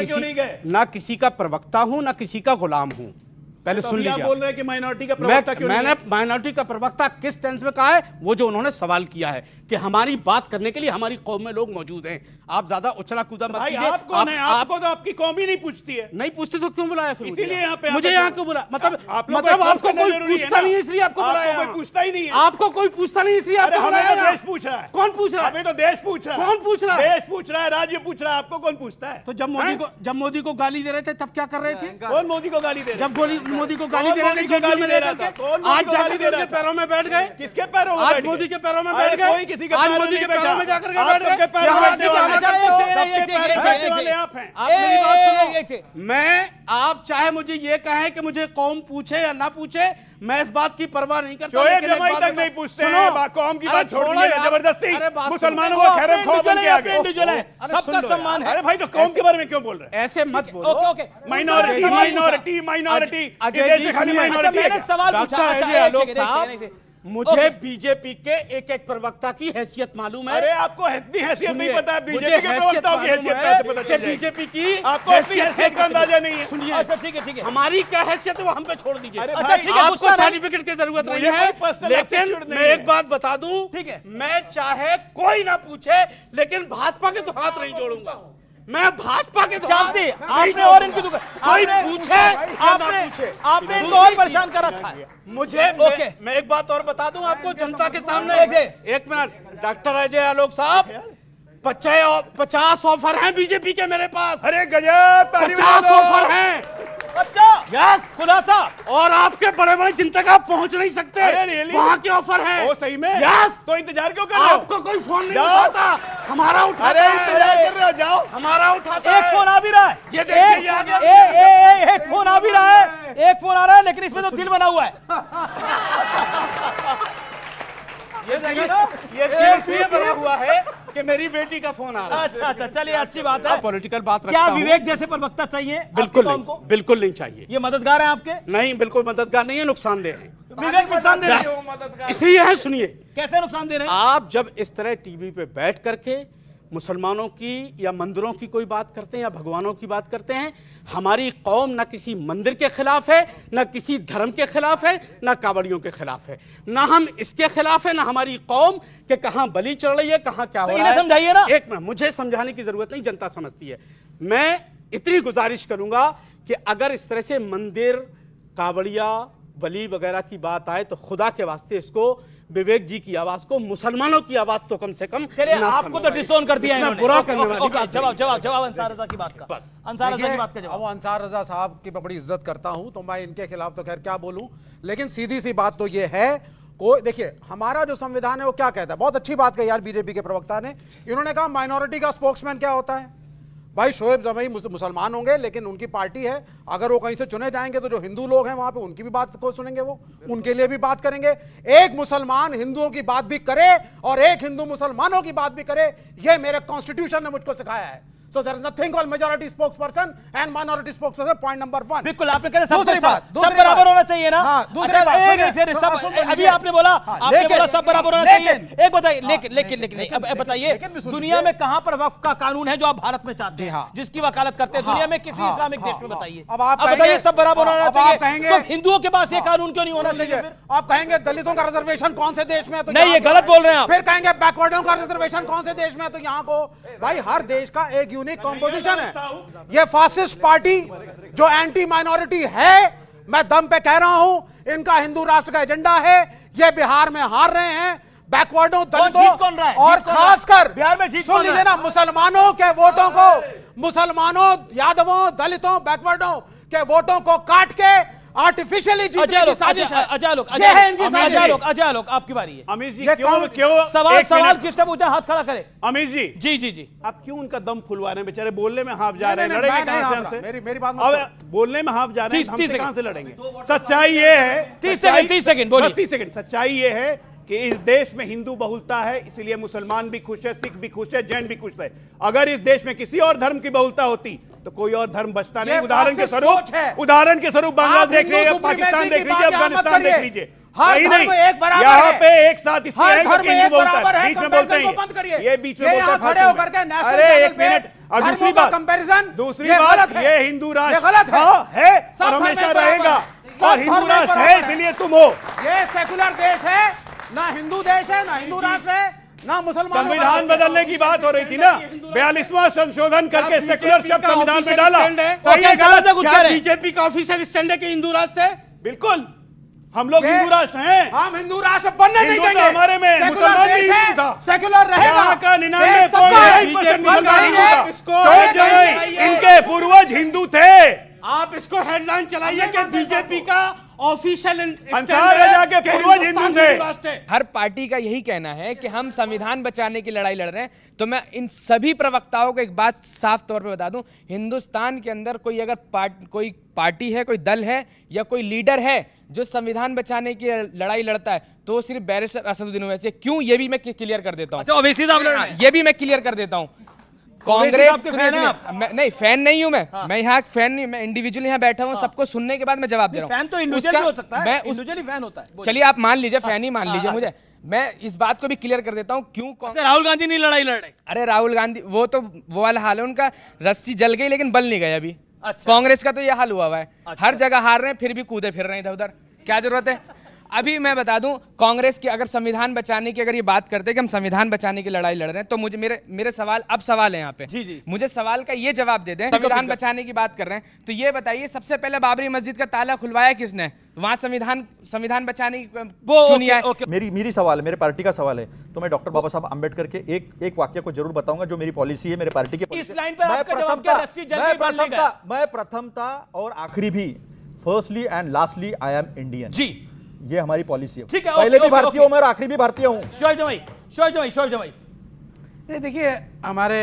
Speaker 2: क्यों नहीं गए?
Speaker 7: ना किसी का प्रवक्ता हूं ना किसी का गुलाम हूं। पहले सुन लीजिए।
Speaker 2: बोल रहे हैं कि माइनॉरिटी का प्रवक्ता क्यों नहीं
Speaker 7: मैंने माइनॉरिटी का प्रवक्ता किस टेंस में कहा है? वो जो उन्होंने सवाल किया है कि हमारी बात करने के लिए हमारी कौम में लोग मौजूद हैं। आप ज्यादा उछला कूदा मत
Speaker 2: भाई
Speaker 7: कीजिए।
Speaker 2: आप कौन है? आपको तो आपकी कौम ही नहीं पूछती है।
Speaker 7: नहीं पूछते तो क्यों बुलाया फिर?
Speaker 2: इसीलिए यहाँ पे
Speaker 7: मुझे यहाँ क्यों बुलाया? मतलब
Speaker 2: आपको कोई
Speaker 7: आपको कोई पूछता नहीं है इसलिए आपको बुलाया?
Speaker 2: कोई पूछता ही नहीं है।
Speaker 7: आपको कोई पूछता नहीं इसलिए आपको बुलाया?
Speaker 2: देश पूछ रहा है।
Speaker 7: कौन पूछ रहा है?
Speaker 2: अभी तो देश पूछ रहा है।
Speaker 7: कौन पूछ रहा है?
Speaker 2: देश पूछ रहा है, राज्य पूछ रहा है, आपको कौन पूछता है?
Speaker 7: तो जब मोदी को गाली दे रहे थे तब क्या कर रहे थे?
Speaker 2: कौन मोदी को गाली दे रहा है?
Speaker 7: जब मोदी को गाली दे रहे थे जेल में लेकर के, आज जाकर उनके पैरों में बैठ गए।
Speaker 2: किसके पैरों में?
Speaker 7: आज मोदी के पैरों में बैठ गए।
Speaker 2: कोई किसी के
Speaker 7: आज
Speaker 2: पैरों
Speaker 7: मोदी
Speaker 2: में
Speaker 7: के
Speaker 2: नहीं
Speaker 7: पैरों में
Speaker 2: बैठा।
Speaker 7: जाकर के
Speaker 2: आप
Speaker 7: बैठ
Speaker 2: सबके
Speaker 7: गए।
Speaker 2: पैरों
Speaker 7: यहाँ
Speaker 2: में
Speaker 7: राज्य
Speaker 2: बैठे
Speaker 7: का-
Speaker 2: वाले आप हैं।
Speaker 7: मेरी बात सुनो। मैं आप चाहे मुझे ये कहें कि मुझे कौम पूछे या ना पूछे, मैं इस बात की परवाह नहीं करता।
Speaker 2: शोएब
Speaker 7: लेकिन एक
Speaker 2: जमाई
Speaker 7: बात
Speaker 2: तक
Speaker 7: बताओ।
Speaker 2: नहीं पूछते
Speaker 7: सुनो,
Speaker 2: हैं, कौम की
Speaker 7: अरे
Speaker 2: बात छोड़
Speaker 7: छोड़ो
Speaker 2: दी है
Speaker 7: यार।
Speaker 2: जबरदस्ती।
Speaker 7: अरे बात
Speaker 2: मुसलमानों
Speaker 7: सुनो।
Speaker 2: को खैर खौफ बन के आ गए।
Speaker 7: अरे सुन
Speaker 1: सबका
Speaker 7: लो यार।
Speaker 1: सम्मान है।
Speaker 2: अरे भाई तो कौम के बारे में क्यों बोल रहे हैं?
Speaker 7: ऐसे मत बोलो।
Speaker 1: ओके
Speaker 2: माइनॉरिटी
Speaker 7: अजय जी सुनिए।
Speaker 1: अच्छा मैंने सवाल पूछा।
Speaker 7: डॉक्टर
Speaker 1: अच्छा,
Speaker 7: अजय
Speaker 1: एक
Speaker 7: आलोक
Speaker 1: सेकंड, एक
Speaker 7: साहब,
Speaker 1: सेकंड।
Speaker 7: मुझे
Speaker 1: ओके।
Speaker 7: बीजेपी के एक एक प्रवक्ता की हैसियत मालूम है।
Speaker 2: अरे आपको इतनी हैसियत नहीं
Speaker 7: सुनिए,
Speaker 2: पता है?
Speaker 7: मुझे
Speaker 2: बीजेपी के
Speaker 7: हैसियत
Speaker 2: प्रवक्ताओं की
Speaker 7: मालूम
Speaker 2: हैसियत
Speaker 7: है
Speaker 2: कैसे पता
Speaker 7: कि
Speaker 2: चल जाएगी?
Speaker 7: बीजेपी की
Speaker 2: आपको अपनी हैसियत का अंदाजा नहीं है।
Speaker 7: सुनिए,
Speaker 1: अच्छा ठीक है।
Speaker 7: हमारी क्या हैसियत है वो हम पे छोड़ दीजिए।
Speaker 2: अरे
Speaker 1: अच्छा,
Speaker 2: भाई,
Speaker 1: ठीक है,
Speaker 7: आपको
Speaker 1: गुस्सा नहीं।
Speaker 7: सर्टिफिकेट की जरूरत
Speaker 2: मुझे
Speaker 7: नहीं है,
Speaker 2: कोई personal
Speaker 7: लेकिन
Speaker 2: aptitude नहीं
Speaker 7: मैं
Speaker 2: है।
Speaker 7: एक बात बता दूं,
Speaker 1: ठीक है।
Speaker 7: मैं चाहे कोई ना पूछे लेकिन भाजपा के तो हाथ नहीं जोड़ूंगा। मैं भाजपा के तो
Speaker 1: शांति,
Speaker 7: हाथ नहीं
Speaker 1: आपने
Speaker 7: जोड़ूंगा।
Speaker 1: और इनकी दुकान
Speaker 7: कोई
Speaker 1: आपने-
Speaker 7: पूछे या ना पूछे।
Speaker 1: आपने इनको और परेशान कर रखा है।
Speaker 7: मुझे
Speaker 1: ओके।
Speaker 7: मैं एक बात और बता दूं आपको जनता के सामने।
Speaker 1: एक-
Speaker 7: एक मिनट डॉक्टर अजय आलोक साहब, 50 ऑफर हैं बीजेपी के मेरे पास।
Speaker 2: अरे गजब, ताली
Speaker 7: 50
Speaker 2: बजा दो।
Speaker 7: ऑफर हैं।
Speaker 1: अच्छा
Speaker 7: यस,
Speaker 1: खुलासा।
Speaker 7: और आपके बड़े बड़े जिन तक आप पहुंच नहीं सकते
Speaker 2: अरे really?
Speaker 7: वहां के ऑफर हैं।
Speaker 2: ओ सही में?
Speaker 7: यस।
Speaker 2: तो इंतजार क्यों कर रहे हो?
Speaker 7: आपको कोई फोन नहीं
Speaker 2: जाओ।
Speaker 7: उठाता, हमारा उठाता
Speaker 2: अरे इंतजार
Speaker 7: है।
Speaker 2: कर रहे हो, जाओ।
Speaker 7: हमारा उठाता
Speaker 1: एक
Speaker 7: है।
Speaker 1: फोन आ भी रहा है।
Speaker 7: ये देखिए, ये आ गया।
Speaker 1: एक फोन आ भी रहा है। एक फोन आ रहा है लेकिन इसमें तो दिल बना हुआ है।
Speaker 7: ये दिल इसलिए बना हुआ है कि मेरी बेटी का फोन आ रहा है।
Speaker 1: अच्छा चलिए अच्छी बात है।
Speaker 7: पॉलिटिकल बात
Speaker 1: क्या
Speaker 7: रखता हूं।
Speaker 1: विवेक जैसे प्रवक्ता चाहिए
Speaker 7: बिल्कुल
Speaker 1: आपकी कौम
Speaker 7: नहीं,
Speaker 1: को?
Speaker 7: बिल्कुल नहीं चाहिए।
Speaker 1: ये मददगार है आपके?
Speaker 7: नहीं, बिल्कुल मददगार नहीं है, नुकसानदेह है।
Speaker 1: विवेक नुकसान दे रहे हैं।
Speaker 7: बस इसलिए है, सुनिए।
Speaker 1: कैसे नुकसान दे रहे हैं?
Speaker 7: आप जब इस तरह टीवी पे बैठ करके मुसलमानों की या मंदिरों की कोई बात करते हैं या भगवानों की बात करते हैं, हमारी कौम ना किसी मंदिर के खिलाफ है, ना किसी धर्म के खिलाफ है, ना कावड़ियों के खिलाफ है, ना हम इसके खिलाफ है, ना हमारी कौम के कहां बलि चढ़ रही है, कहां क्या हो
Speaker 1: तो
Speaker 7: रहा
Speaker 1: इन्हें
Speaker 7: है।
Speaker 1: समझाइए ना।
Speaker 7: एक मिनट, मुझे समझाने की जरूरत नहीं, जनता समझती है। मैं इतनी गुजारिश करूंगा कि अगर इस तरह से मंदिर, कावड़िया, बलि वगैरह की बात आए तो खुदा के वास्ते इसको, विवेक जी की आवाज को, मुसलमानों की आवाज तो कम से कम
Speaker 1: चलिए
Speaker 7: ना
Speaker 1: आपको तो
Speaker 7: समझाइए।
Speaker 1: डिसोन कर दिया
Speaker 7: इसमें
Speaker 1: इन्होंने।
Speaker 7: बुरा
Speaker 1: ओके,
Speaker 7: करने
Speaker 1: ओके,
Speaker 7: वाली
Speaker 1: ओके,
Speaker 7: बात
Speaker 1: जवाब अंसार रजा की बात का।
Speaker 7: बस।
Speaker 1: अंसार रजा की बात का
Speaker 6: अब
Speaker 1: जवाब।
Speaker 6: वो अंसार रजा साहब की मैं बड़ी इज्जत करता हूं, तो मैं इनके खिलाफ तो खैर क्या बोलूं, लेकिन सीधी सी बात तो ये है, कोई देखिए हमारा जो संविधान है वो क्या कहता है। बहुत अच्छी बात कही यार बीजेपी के प्रवक्ता ने। इन्होंने कहा माइनॉरिटी का स्पोक्समैन क्या होता है। भाई शोएब जमाई मुसलमान होंगे लेकिन उनकी पार्टी है, अगर वो कहीं से चुने जाएंगे तो जो हिंदू लोग हैं वहां पे उनकी भी बात को सुनेंगे, वो उनके लिए भी बात करेंगे। एक मुसलमान हिंदुओं की बात भी करे और एक हिंदू मुसलमानों की बात भी करे, ये मेरे कॉन्स्टिट्यूशन ने मुझको सिखाया है। So there is nothing called majority spokesperson and minority spokesperson. Point number 1.
Speaker 1: बिल्कुल आपने कहा
Speaker 6: दूसरी बात,
Speaker 1: सब बराबर होना चाहिए ना।
Speaker 6: हाँ, दूसरी
Speaker 1: अच्छा,
Speaker 6: बात,
Speaker 1: एक-
Speaker 6: सुनिए,
Speaker 1: एक-
Speaker 6: तो
Speaker 1: सब-
Speaker 6: सुन लीजिए।
Speaker 1: अभी आपने बोला सब बराबर होना चाहिए। एक बताइए, लेकिन अब बताइए
Speaker 6: लेकिन भी सुन
Speaker 1: दुनिया
Speaker 6: लीजिए।
Speaker 1: में कहां पर वक्फ का कानून है जो आप भारत में चाहते
Speaker 6: जी
Speaker 1: हैं,
Speaker 6: हाँ।
Speaker 1: जिसकी वकालत करते हैं?
Speaker 6: हाँ,
Speaker 1: दुनिया में किसी
Speaker 6: हाँ,
Speaker 1: इस्लामिक देश
Speaker 6: हाँ,
Speaker 1: में
Speaker 6: हाँ।
Speaker 1: बताइए।
Speaker 6: अब आप
Speaker 1: बताइए
Speaker 6: कहेंगे-
Speaker 1: सब बराबर
Speaker 6: हाँ,
Speaker 1: होना
Speaker 6: अब आप
Speaker 1: चाहिए,
Speaker 6: कहेंगे-
Speaker 1: तो हिंदुओं के पास ये कानून क्यों नहीं होना चाहिए फिर?
Speaker 6: आप कहेंगे दलितों का रिजर्वेशन कौन से देश में है तो
Speaker 1: नहीं,
Speaker 6: यहाँ
Speaker 1: ये
Speaker 6: को
Speaker 1: गलत
Speaker 6: है।
Speaker 1: बोल रहे हैं आप।
Speaker 6: फिर कहेंगे बैकवर्डों का रिजर्वेशन कौन से देश में है तो यहाँ को। भाई हर देश का एक यूनिक कॉम्पोजिशन है। ये फासिस्ट पार्टी जो एंटी माइनॉरिटी है, मैं दम पे कह रहा हूं, इनका हिंदू राष्ट्र का एजेंडा है। ये बिहार में हार रहे हैं, बैकवर्डों,
Speaker 1: जीत कौन
Speaker 6: दलितों
Speaker 1: रहा है?
Speaker 6: और
Speaker 1: जीत कौन रहा है?
Speaker 6: खासकर
Speaker 1: बिहार में जीत
Speaker 6: सुन
Speaker 1: कौन रहा
Speaker 6: लीजिए
Speaker 1: है?
Speaker 6: ना, मुसलमानों के वोटों को, मुसलमानों, यादवों, दलितों, बैकवर्डों के वोटों को काट के आर्टिफिशियली जीतने की साजिश है। ये है इनकी साजिश।
Speaker 1: अजय आलोक आपकी बारी है।
Speaker 2: अमीश जी
Speaker 6: ये
Speaker 2: क्यों
Speaker 6: कौन-
Speaker 2: क्यों
Speaker 1: सवाल
Speaker 2: एक
Speaker 1: सवाल
Speaker 2: मिनट।
Speaker 1: किसने पूछा? हाथ खड़ा करे।
Speaker 2: अमीश जी
Speaker 1: जी जी जी।
Speaker 2: आप क्यों उनका दम फुलवा रहे हैं? बेचारे बोलने में हाफ जा रहे हैं,
Speaker 6: नहीं,
Speaker 2: लड़ेंगे
Speaker 6: मैं नहीं
Speaker 2: कहां से
Speaker 6: हाफ
Speaker 2: हमसे?
Speaker 6: रहा। मेरी बात मत
Speaker 2: अब
Speaker 6: करो।
Speaker 2: बोलने में हाफ जा रहे हैं,
Speaker 1: 30
Speaker 2: हमसे
Speaker 1: सेकंड।
Speaker 2: कहां से लड़ेंगे? सच्चाई ये है,
Speaker 1: 30 सेकंड, 30 सेकंड बोलिए।
Speaker 2: 30 सेकंड। सच्चाई ये है कि इस देश में हिंदू बहुलता है, इसलिए मुसलमान भी खुश है, सिख भी खुश है, जैन भी खुश है। अगर इस देश में किसी और धर्म की बहुलता होती तो कोई और धर्म बचता नहीं।
Speaker 6: ये
Speaker 2: उदाहरण के
Speaker 6: फासिस्ट सोच है।
Speaker 2: स्वरूप, उदाहरण के स्वरूप बांग्लादेश
Speaker 6: आप
Speaker 2: देख
Speaker 6: हिंदू
Speaker 2: लीजिए,
Speaker 6: सुप्रीमेसी
Speaker 2: पाकिस्तान
Speaker 6: की
Speaker 2: देख लीजिए,
Speaker 6: बात यहाँ मत
Speaker 2: अफगानिस्तान देख
Speaker 6: करिए।
Speaker 2: लीजिए।
Speaker 6: हर
Speaker 2: सही
Speaker 6: धर्म
Speaker 2: नहीं।
Speaker 6: एक बराबर
Speaker 2: यहाँ
Speaker 6: है।
Speaker 2: पे एक साथ इसलिए
Speaker 6: हर
Speaker 2: है
Speaker 6: धर्म
Speaker 2: क्योंकि हिंदू
Speaker 6: एक
Speaker 2: बहुलता
Speaker 6: बराबर है।
Speaker 2: बीच में बोलते
Speaker 6: कंपैरिजन
Speaker 2: हैं
Speaker 6: को बंद करिए।
Speaker 2: ये बीच में
Speaker 6: ये
Speaker 2: बोलते
Speaker 6: यहाँ
Speaker 2: हैं
Speaker 6: खड़े
Speaker 2: फालतू
Speaker 6: होकर के
Speaker 2: में।
Speaker 6: नेशनल
Speaker 2: अरे
Speaker 6: चैनल
Speaker 2: एक
Speaker 6: पे
Speaker 2: मिनट, अब
Speaker 6: धर्मों
Speaker 2: दूसरी
Speaker 6: का
Speaker 2: बात,
Speaker 6: कंपैरिजन
Speaker 2: दूसरी
Speaker 6: ये
Speaker 2: बात,
Speaker 6: गलत है।
Speaker 2: ये हिंदू राष्ट्र
Speaker 6: ये गलत है।
Speaker 2: है
Speaker 6: सब
Speaker 2: और
Speaker 6: धर्म
Speaker 2: हमेशा
Speaker 6: एक बराबर
Speaker 2: रहेगा,
Speaker 6: है। सब
Speaker 2: और हिंदू
Speaker 6: धर्म एक
Speaker 2: राष्ट्र
Speaker 6: बराबर
Speaker 2: है,
Speaker 6: है।
Speaker 2: इसलिए तुम हो।
Speaker 6: ये सेकुलर देश है, ना हिंदू देश है, ना हिंदू राष्ट्र है, ना मुसलमान।
Speaker 2: संविधान बदलने की बात हो रही थी ना, 42वां संशोधन करके सेकुलर शब्द संविधान में डाला। सही है, गलत है, कुछ कह रहे हैं?
Speaker 7: बीजेपी का ऑफिशियल स्टैंड है कि हिंदू राष्ट्र है।
Speaker 2: बिल्कुल, हम लोग
Speaker 6: ये-
Speaker 2: हिंदू राष्ट्र हैं।
Speaker 6: हम हिंदू राष्ट्र बनने नहीं
Speaker 2: हिंदू तो
Speaker 6: देंगे।
Speaker 2: हमारे में,
Speaker 6: सेकुलर
Speaker 2: मुसलमान भी
Speaker 6: देश है,
Speaker 2: हिंदू था।
Speaker 6: सेकुलर रहेगा।
Speaker 2: यहाँ का 99
Speaker 6: देश सबका है।
Speaker 2: %,
Speaker 6: कल कहेंगे,
Speaker 7: इसको-
Speaker 6: कल
Speaker 2: तो जो
Speaker 6: कहेंगे,
Speaker 2: इनके पूर्वज हिंदू थे।
Speaker 7: आप इसको हेडलाइन चलाइए कि बीजेपी का ऑफिशियल
Speaker 2: अंसार राजा के पूर्वज हिंदू थे।
Speaker 11: हर पार्टी का यही कहना है कि हम संविधान बचाने की लड़ाई लड़ रहे हैं। तो मैं इन सभी प्रवक्ताओं को एक बात साफ तौर पे बता दूं, हिंदुस्तान के अंदर कोई अगर कोई पार्टी है, कोई दल है या कोई लीडर है जो संविधान बचाने की लड़ाई लड़ता है तो वो सिर्फ बैरिस्टर असदुद्दीन ओवैसी। क्यों, ये भी मैं क्लियर कर देता हूँ।
Speaker 1: अच्छा, ओवैसी साहब लड़ रहे हैं।
Speaker 11: ये भी मैं क्लियर कर देता हूँ। कांग्रेस नहीं, फैन नहीं हूं मैं यहाँ फैन नहीं, मैं इंडिविजुअल यहाँ बैठा हूँ, सबको सुनने के बाद मैं जवाब दे रहा हूँ।
Speaker 1: फैन तो इंडिविजुअल हो सकता है,
Speaker 11: मैं
Speaker 1: इंडिविजुअली फैन होता है।
Speaker 11: चलिए आप मान लीजिए, फैन ही मान लीजिए मुझे। मैं इस बात को भी क्लियर कर देता हूँ क्यों
Speaker 1: राहुल गांधी नहीं लड़ाई लड़ रहे।
Speaker 11: अरे राहुल गांधी वो वाला हाल है उनका, रस्सी जल गई लेकिन बल नहीं गए अभी।
Speaker 1: अच्छा।
Speaker 11: कांग्रेस का तो ये हाल हुआ है।
Speaker 1: अच्छा।
Speaker 11: हर जगह हार रहे हैं फिर भी कूदे फिर रहे हैं इधर उधर, क्या जरूरत है? अभी मैं बता दूं, कांग्रेस की अगर संविधान बचाने की अगर ये बात करते हैं कि हम संविधान बचाने की लड़ाई लड़ रहे हैं तो मुझे मेरे सवाल है यहाँ पे।
Speaker 1: जी जी।
Speaker 11: मुझे सवाल का ये जवाब दे दें, संविधान बचाने की बात कर रहे हैं तो ये बताइए सबसे पहले बाबरी मस्जिद का ताला खुलवाया किसने? वहां संविधान बचाने की क्यों नहीं आया?
Speaker 3: मेरी सवाल है, मेरे पार्टी का सवाल है, तो मैं डॉक्टर बाबा साहब अंबेडकर के एक वाक्य को जरूर बताऊंगा जो मेरी पॉलिसी है, मेरे पार्टी की
Speaker 1: इस लाइन पर आपका जवाब क्या? रस्सी जल गई, बल नहीं गया।
Speaker 3: मैं प्रथमता और आखिरी भी, firstly and lastly I am Indian.
Speaker 1: जी,
Speaker 3: ये हमारी पॉलिसी है।
Speaker 1: ठीक है,
Speaker 3: पहले
Speaker 1: ओके,
Speaker 3: भी भारतीय
Speaker 1: ओके।
Speaker 3: हूं मैं और आखिरी भी भारतीय हूं।
Speaker 1: शोएब जमाई।
Speaker 5: ये देखिए, हमारे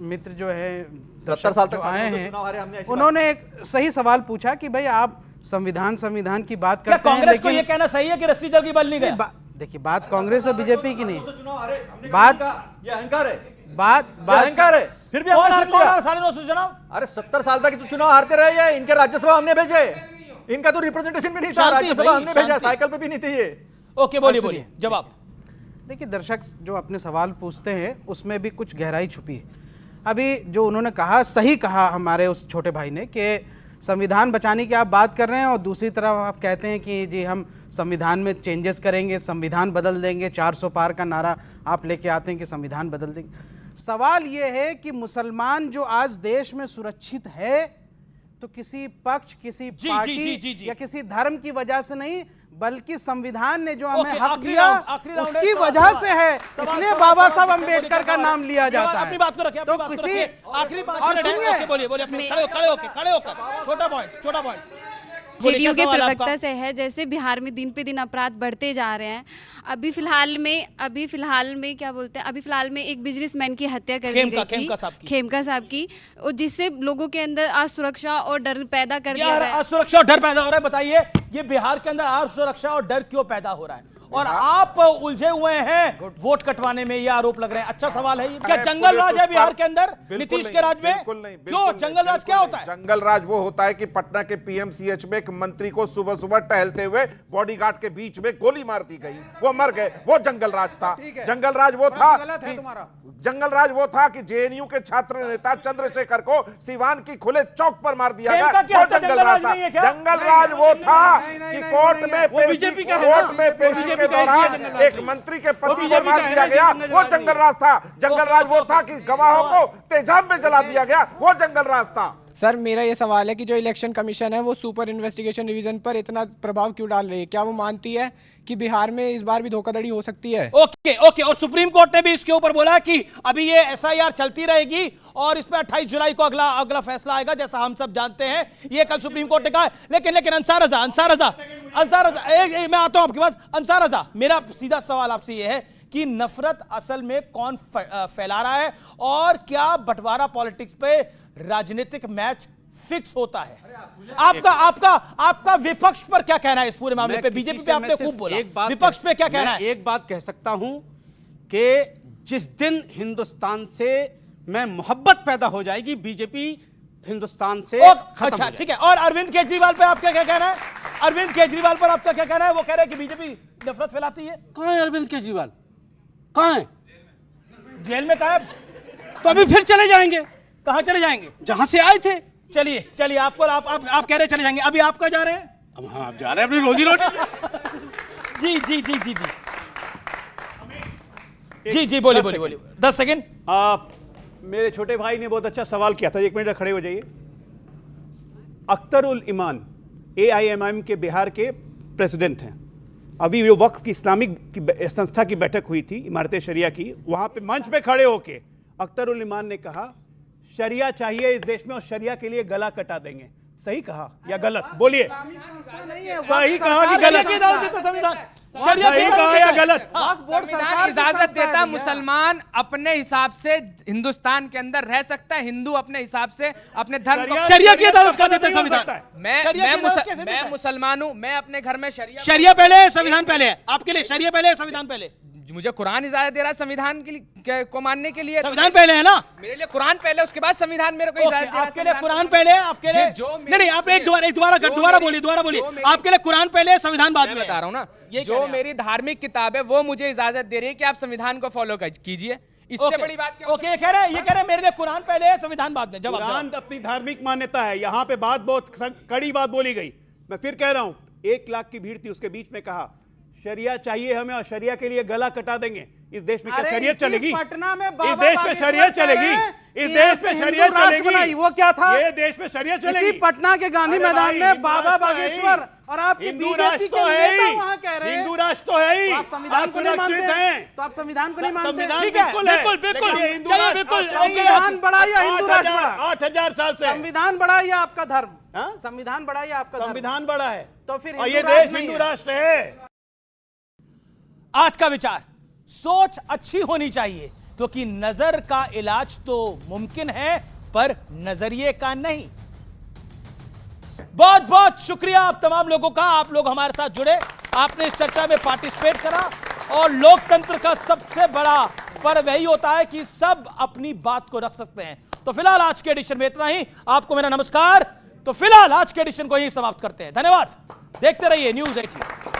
Speaker 5: मित्र जो है
Speaker 3: 70 साल तक
Speaker 5: जो आए
Speaker 3: चुनाव
Speaker 5: हैं,
Speaker 3: हारे हमने, ऐसी
Speaker 5: उन्होंने एक सही सवाल पूछा कि भाई आप संविधान की बात
Speaker 1: क्या
Speaker 5: करते हैं,
Speaker 1: कांग्रेस को
Speaker 5: लेकिन
Speaker 1: ये कहना सही है कि रस्सी जल गई, बल नहीं गया?
Speaker 5: देखिए, बात कांग्रेस और बीजेपी की नहीं,
Speaker 3: चुनाव हारे हमने,
Speaker 5: बात-
Speaker 3: ये अहंकार है,
Speaker 5: बात
Speaker 3: ये अहंकार है। फिर भी हमने सुन लिया।
Speaker 1: 950 चुनाव।
Speaker 3: अरे 70 साल तक तो चुनाव हारते रहे हैं, इनके राज्यसभा हमने भेजे, इनका तो रिप्रेजेंटेशन भी नहीं था,
Speaker 1: शांति
Speaker 3: राज्यसभा
Speaker 1: भाई,
Speaker 3: हमने भेजा,
Speaker 1: शांति।
Speaker 3: साइकिल पे भी नहीं थे ये।
Speaker 1: ओके, बोलिए जवाब।
Speaker 5: देखिए, दर्शक जो अपने सवाल पूछते हैं उसमें भी कुछ गहराई छुपी है। अभी जो उन्होंने कहा, सही कहा हमारे उस छोटे भाई ने कि संविधान बचाने की आप बात कर रहे हैं और दूसरी तरफ आप कहते हैं कि जी हम संविधान में चेंजेस करेंगे, संविधान बदल देंगे, 400 पार का नारा आप लेके आते हैं कि संविधान बदल देंगे। सवाल ये है कि मुसलमान जो आज देश में सुरक्षित है तो किसी पक्ष, किसी पार्टी या किसी धर्म की वजह से नहीं, बल्कि संविधान ने जो हमें हक दिया उसकी वजह से है। इसलिए बाबा साहब अंबेडकर का नाम लिया जाता है।
Speaker 1: अपनी बात को रखिए,
Speaker 5: तो किसी
Speaker 1: आखिरी बात
Speaker 5: और सुनिए,
Speaker 1: बोलिए अपने खड़े होकर छोटा पॉइंट
Speaker 12: जेडीयू के प्रवक्ता से है, जैसे बिहार में दिन पे दिन अपराध बढ़ते जा रहे हैं। अभी फिलहाल में क्या बोलते हैं, अभी फिलहाल में एक बिजनेसमैन की हत्या कर दी गई थी, खेमका साहब की, और जिससे लोगों के अंदर असुरक्षा और डर पैदा कर दिया गया है।
Speaker 1: असुरक्षा और डर पैदा हो रहा है। बताइए, ये बिहार के अंदर असुरक्षा और डर क्यों पैदा हो रहा है? और आप उलझे हुए हैं वोट कटवाने में, ये आरोप लग रहे हैं। अच्छा सवाल है, क्या जंगल राज है बिहार के अंदर नीतीश के राज में?
Speaker 4: बिल्कुल नहीं।
Speaker 1: क्यों जंगल राज क्या होता है?
Speaker 4: जंगल राज वो होता है कि पटना के पीएमसीएच में एक मंत्री को सुबह सुबह टहलते हुए बॉडीगार्ड के बीच में गोली मार दी गई, वो मर गए, वो जंगल राज था। जंगल राज वो था, जंगल राज वो था कि जेएनयू के छात्र नेता चंद्रशेखर को सिवान की खुले चौक पर मार दिया गया, वो जंगल राज था। जंगल राज वो था कि कोर्ट में पेशी के दौरान एक मंत्री के पति को मार दिया गया, वो जंगल राज था। जंगल राज वो था कि गवाहों को तेजाब में जला दिया गया, वो जंगल राज था।
Speaker 11: सर मेरा ये सवाल है कि जो इलेक्शन कमीशन है वो सुपर इन्वेस्टिगेशन डिवीजन पर इतना प्रभाव क्यों डाल रही है? क्या वो मानती है कि बिहार में इस बार भी धोखाधड़ी हो सकती है?
Speaker 1: ओके ओके, और सुप्रीम कोर्ट ने भी इसके ऊपर बोला कि अभी ये एसआईआर चलती रहेगी और इसमें 28 जुलाई को अगला फैसला आएगा, जैसा हम सब जानते हैं। ये कल सुप्रीम कोर्ट ने कहा। लेकिन अंसार रजा मैं आता हूं आपके पास। अंसार रजा, मेरा सीधा सवाल आपसे ये है कि नफरत असल में कौन फैला रहा है और क्या बंटवारा पॉलिटिक्स पे राजनीतिक मैच फिक्स होता है? आपका विपक्ष पर क्या कहना है इस पूरे मामले पे? बीजेपी पे आपने खूब बोला, विपक्ष पे क्या कहना है?
Speaker 7: एक बात कह सकता हूं कि जिस दिन हिंदुस्तान से मैं मोहब्बत पैदा हो जाएगी, बीजेपी हिंदुस्तान से खत्म।
Speaker 1: अच्छा ठीक है। और अरविंद केजरीवाल पे आपका क्या कहना है? अरविंद केजरीवाल पर आपका क्या कहना है? वो कह रहे हैं कि बीजेपी नफरत फैलाती है।
Speaker 7: कहां है अरविंद केजरीवाल? कहां है?
Speaker 1: जेल में गायब।
Speaker 7: तो अभी फिर चले जाएंगे।
Speaker 1: कहां चले जाएंगे?
Speaker 7: जहां से आए थे।
Speaker 1: चलिए आप कह रहे चले जाएंगे, अभी आप कहां जा रहे हैं?
Speaker 7: अब हाँ, आप जा रहे हैं अपनी रोजी रोटी।
Speaker 1: जी बोलिए 10 सेकेंड।
Speaker 2: मेरे छोटे भाई ने बहुत अच्छा सवाल किया था, 1 मिनट खड़े हो जाइए। अख्तर उल ईमान AIMIM के बिहार के प्रेसिडेंट हैं। अभी वो वक्फ की इस्लामिक संस्था की बैठक हुई थी, इमारत शरिया की, वहां पे मंच पे खड़े होके अख्तर उल ईमान ने कहा शरिया चाहिए इस देश में और शरिया के लिए गला कटा देंगे। सही कहा या गलत? बोलिए। सही कहा कि गलत?
Speaker 1: सही कहा या गलत?
Speaker 11: संविधान इजाजत देता मुसलमान अपने हिसाब से हिंदुस्तान के अंदर रह सकता है, हिंदू अपने हिसाब से अपने धर्म को।
Speaker 1: शरिया की इजाजत का देता है संविधान।
Speaker 11: मैं मुसलमान हूँ, मैं अपने घर में
Speaker 1: शरिया पहले है, संविधान पहले है? आपके लिए शरिया पहले है, संविधान पहले?
Speaker 11: मुझे कुरान इजाजत दे रहा है संविधान के लिए को मानने के लिए।
Speaker 1: संविधान पहले है ना?
Speaker 11: मेरे लिए कुरान पहले, उसके बाद संविधान मेरे को इजाजत दे रहा है।
Speaker 1: आपके लिए कुरान पहले है, आपके लिए नहीं, आप दोबारा बोलिए। आपके लिए कुरान पहले है, संविधान बाद में?
Speaker 11: बता रहा हूँ ना, जो मेरी धार्मिक किताब है वो मुझे इजाजत दे रही है कि आप संविधान को फॉलो कीजिए। इससे बड़ी बात क्या?
Speaker 1: ओके, ये कह रहे मेरे लिए कुरान पहले है, संविधान बाद में। जवाब।
Speaker 2: कुरान अपनी धार्मिक मान्यता है, यहाँ पे बहुत कड़ी बात बोली गई। मैं फिर कह रहा हूँ, 1 लाख की भीड़ थी, उसके बीच में कहा शरिया चाहिए हमें और शरिया के लिए गला कटा देंगे। इस देश में क्या शरीयत चलेगी?
Speaker 6: पटना में
Speaker 2: इस देश में शरीयत चलेगी? इस देश में शरीयत चलेगी?
Speaker 6: वो क्या था?
Speaker 2: ये देश में शरीयत चलेगी?
Speaker 6: इसी पटना के गांधी मैदान में बाबा बागेश्वर और आपकी बीजेपी के नेता वहां कह रहे हैं
Speaker 2: हिंदू राष्ट्र तो है ही।
Speaker 6: आप संविधान को नहीं मानते? तो आप संविधान को नहीं मानते?
Speaker 1: ठीक है, बिल्कुल। चलिए बिल्कुल।
Speaker 6: संविधान बड़ा या हिंदू राष्ट्र बड़ा?
Speaker 2: 8000 साल से
Speaker 6: संविधान बड़ा या आपका धर्म? संविधान बड़ा या आपका धर्म?
Speaker 2: संविधान बड़ा है,
Speaker 6: तो फिर
Speaker 2: ये देश हिंदू राष्ट्र है।
Speaker 1: आज का विचार, सोच अच्छी होनी चाहिए, क्योंकि नजर का इलाज तो मुमकिन है पर नजरिए का नहीं। बहुत बहुत शुक्रिया आप तमाम लोगों का, आप लोग हमारे साथ जुड़े, आपने इस चर्चा में पार्टिसिपेट करा। और लोकतंत्र का सबसे बड़ा पर्व यही होता है कि सब अपनी बात को रख सकते हैं। तो फिलहाल आज के एडिशन में इतना ही। आपको मेरा नमस्कार। तो फिलहाल आज के एडिशन को यही समाप्त करते हैं। धन्यवाद। देखते रहिए न्यूज़ 18।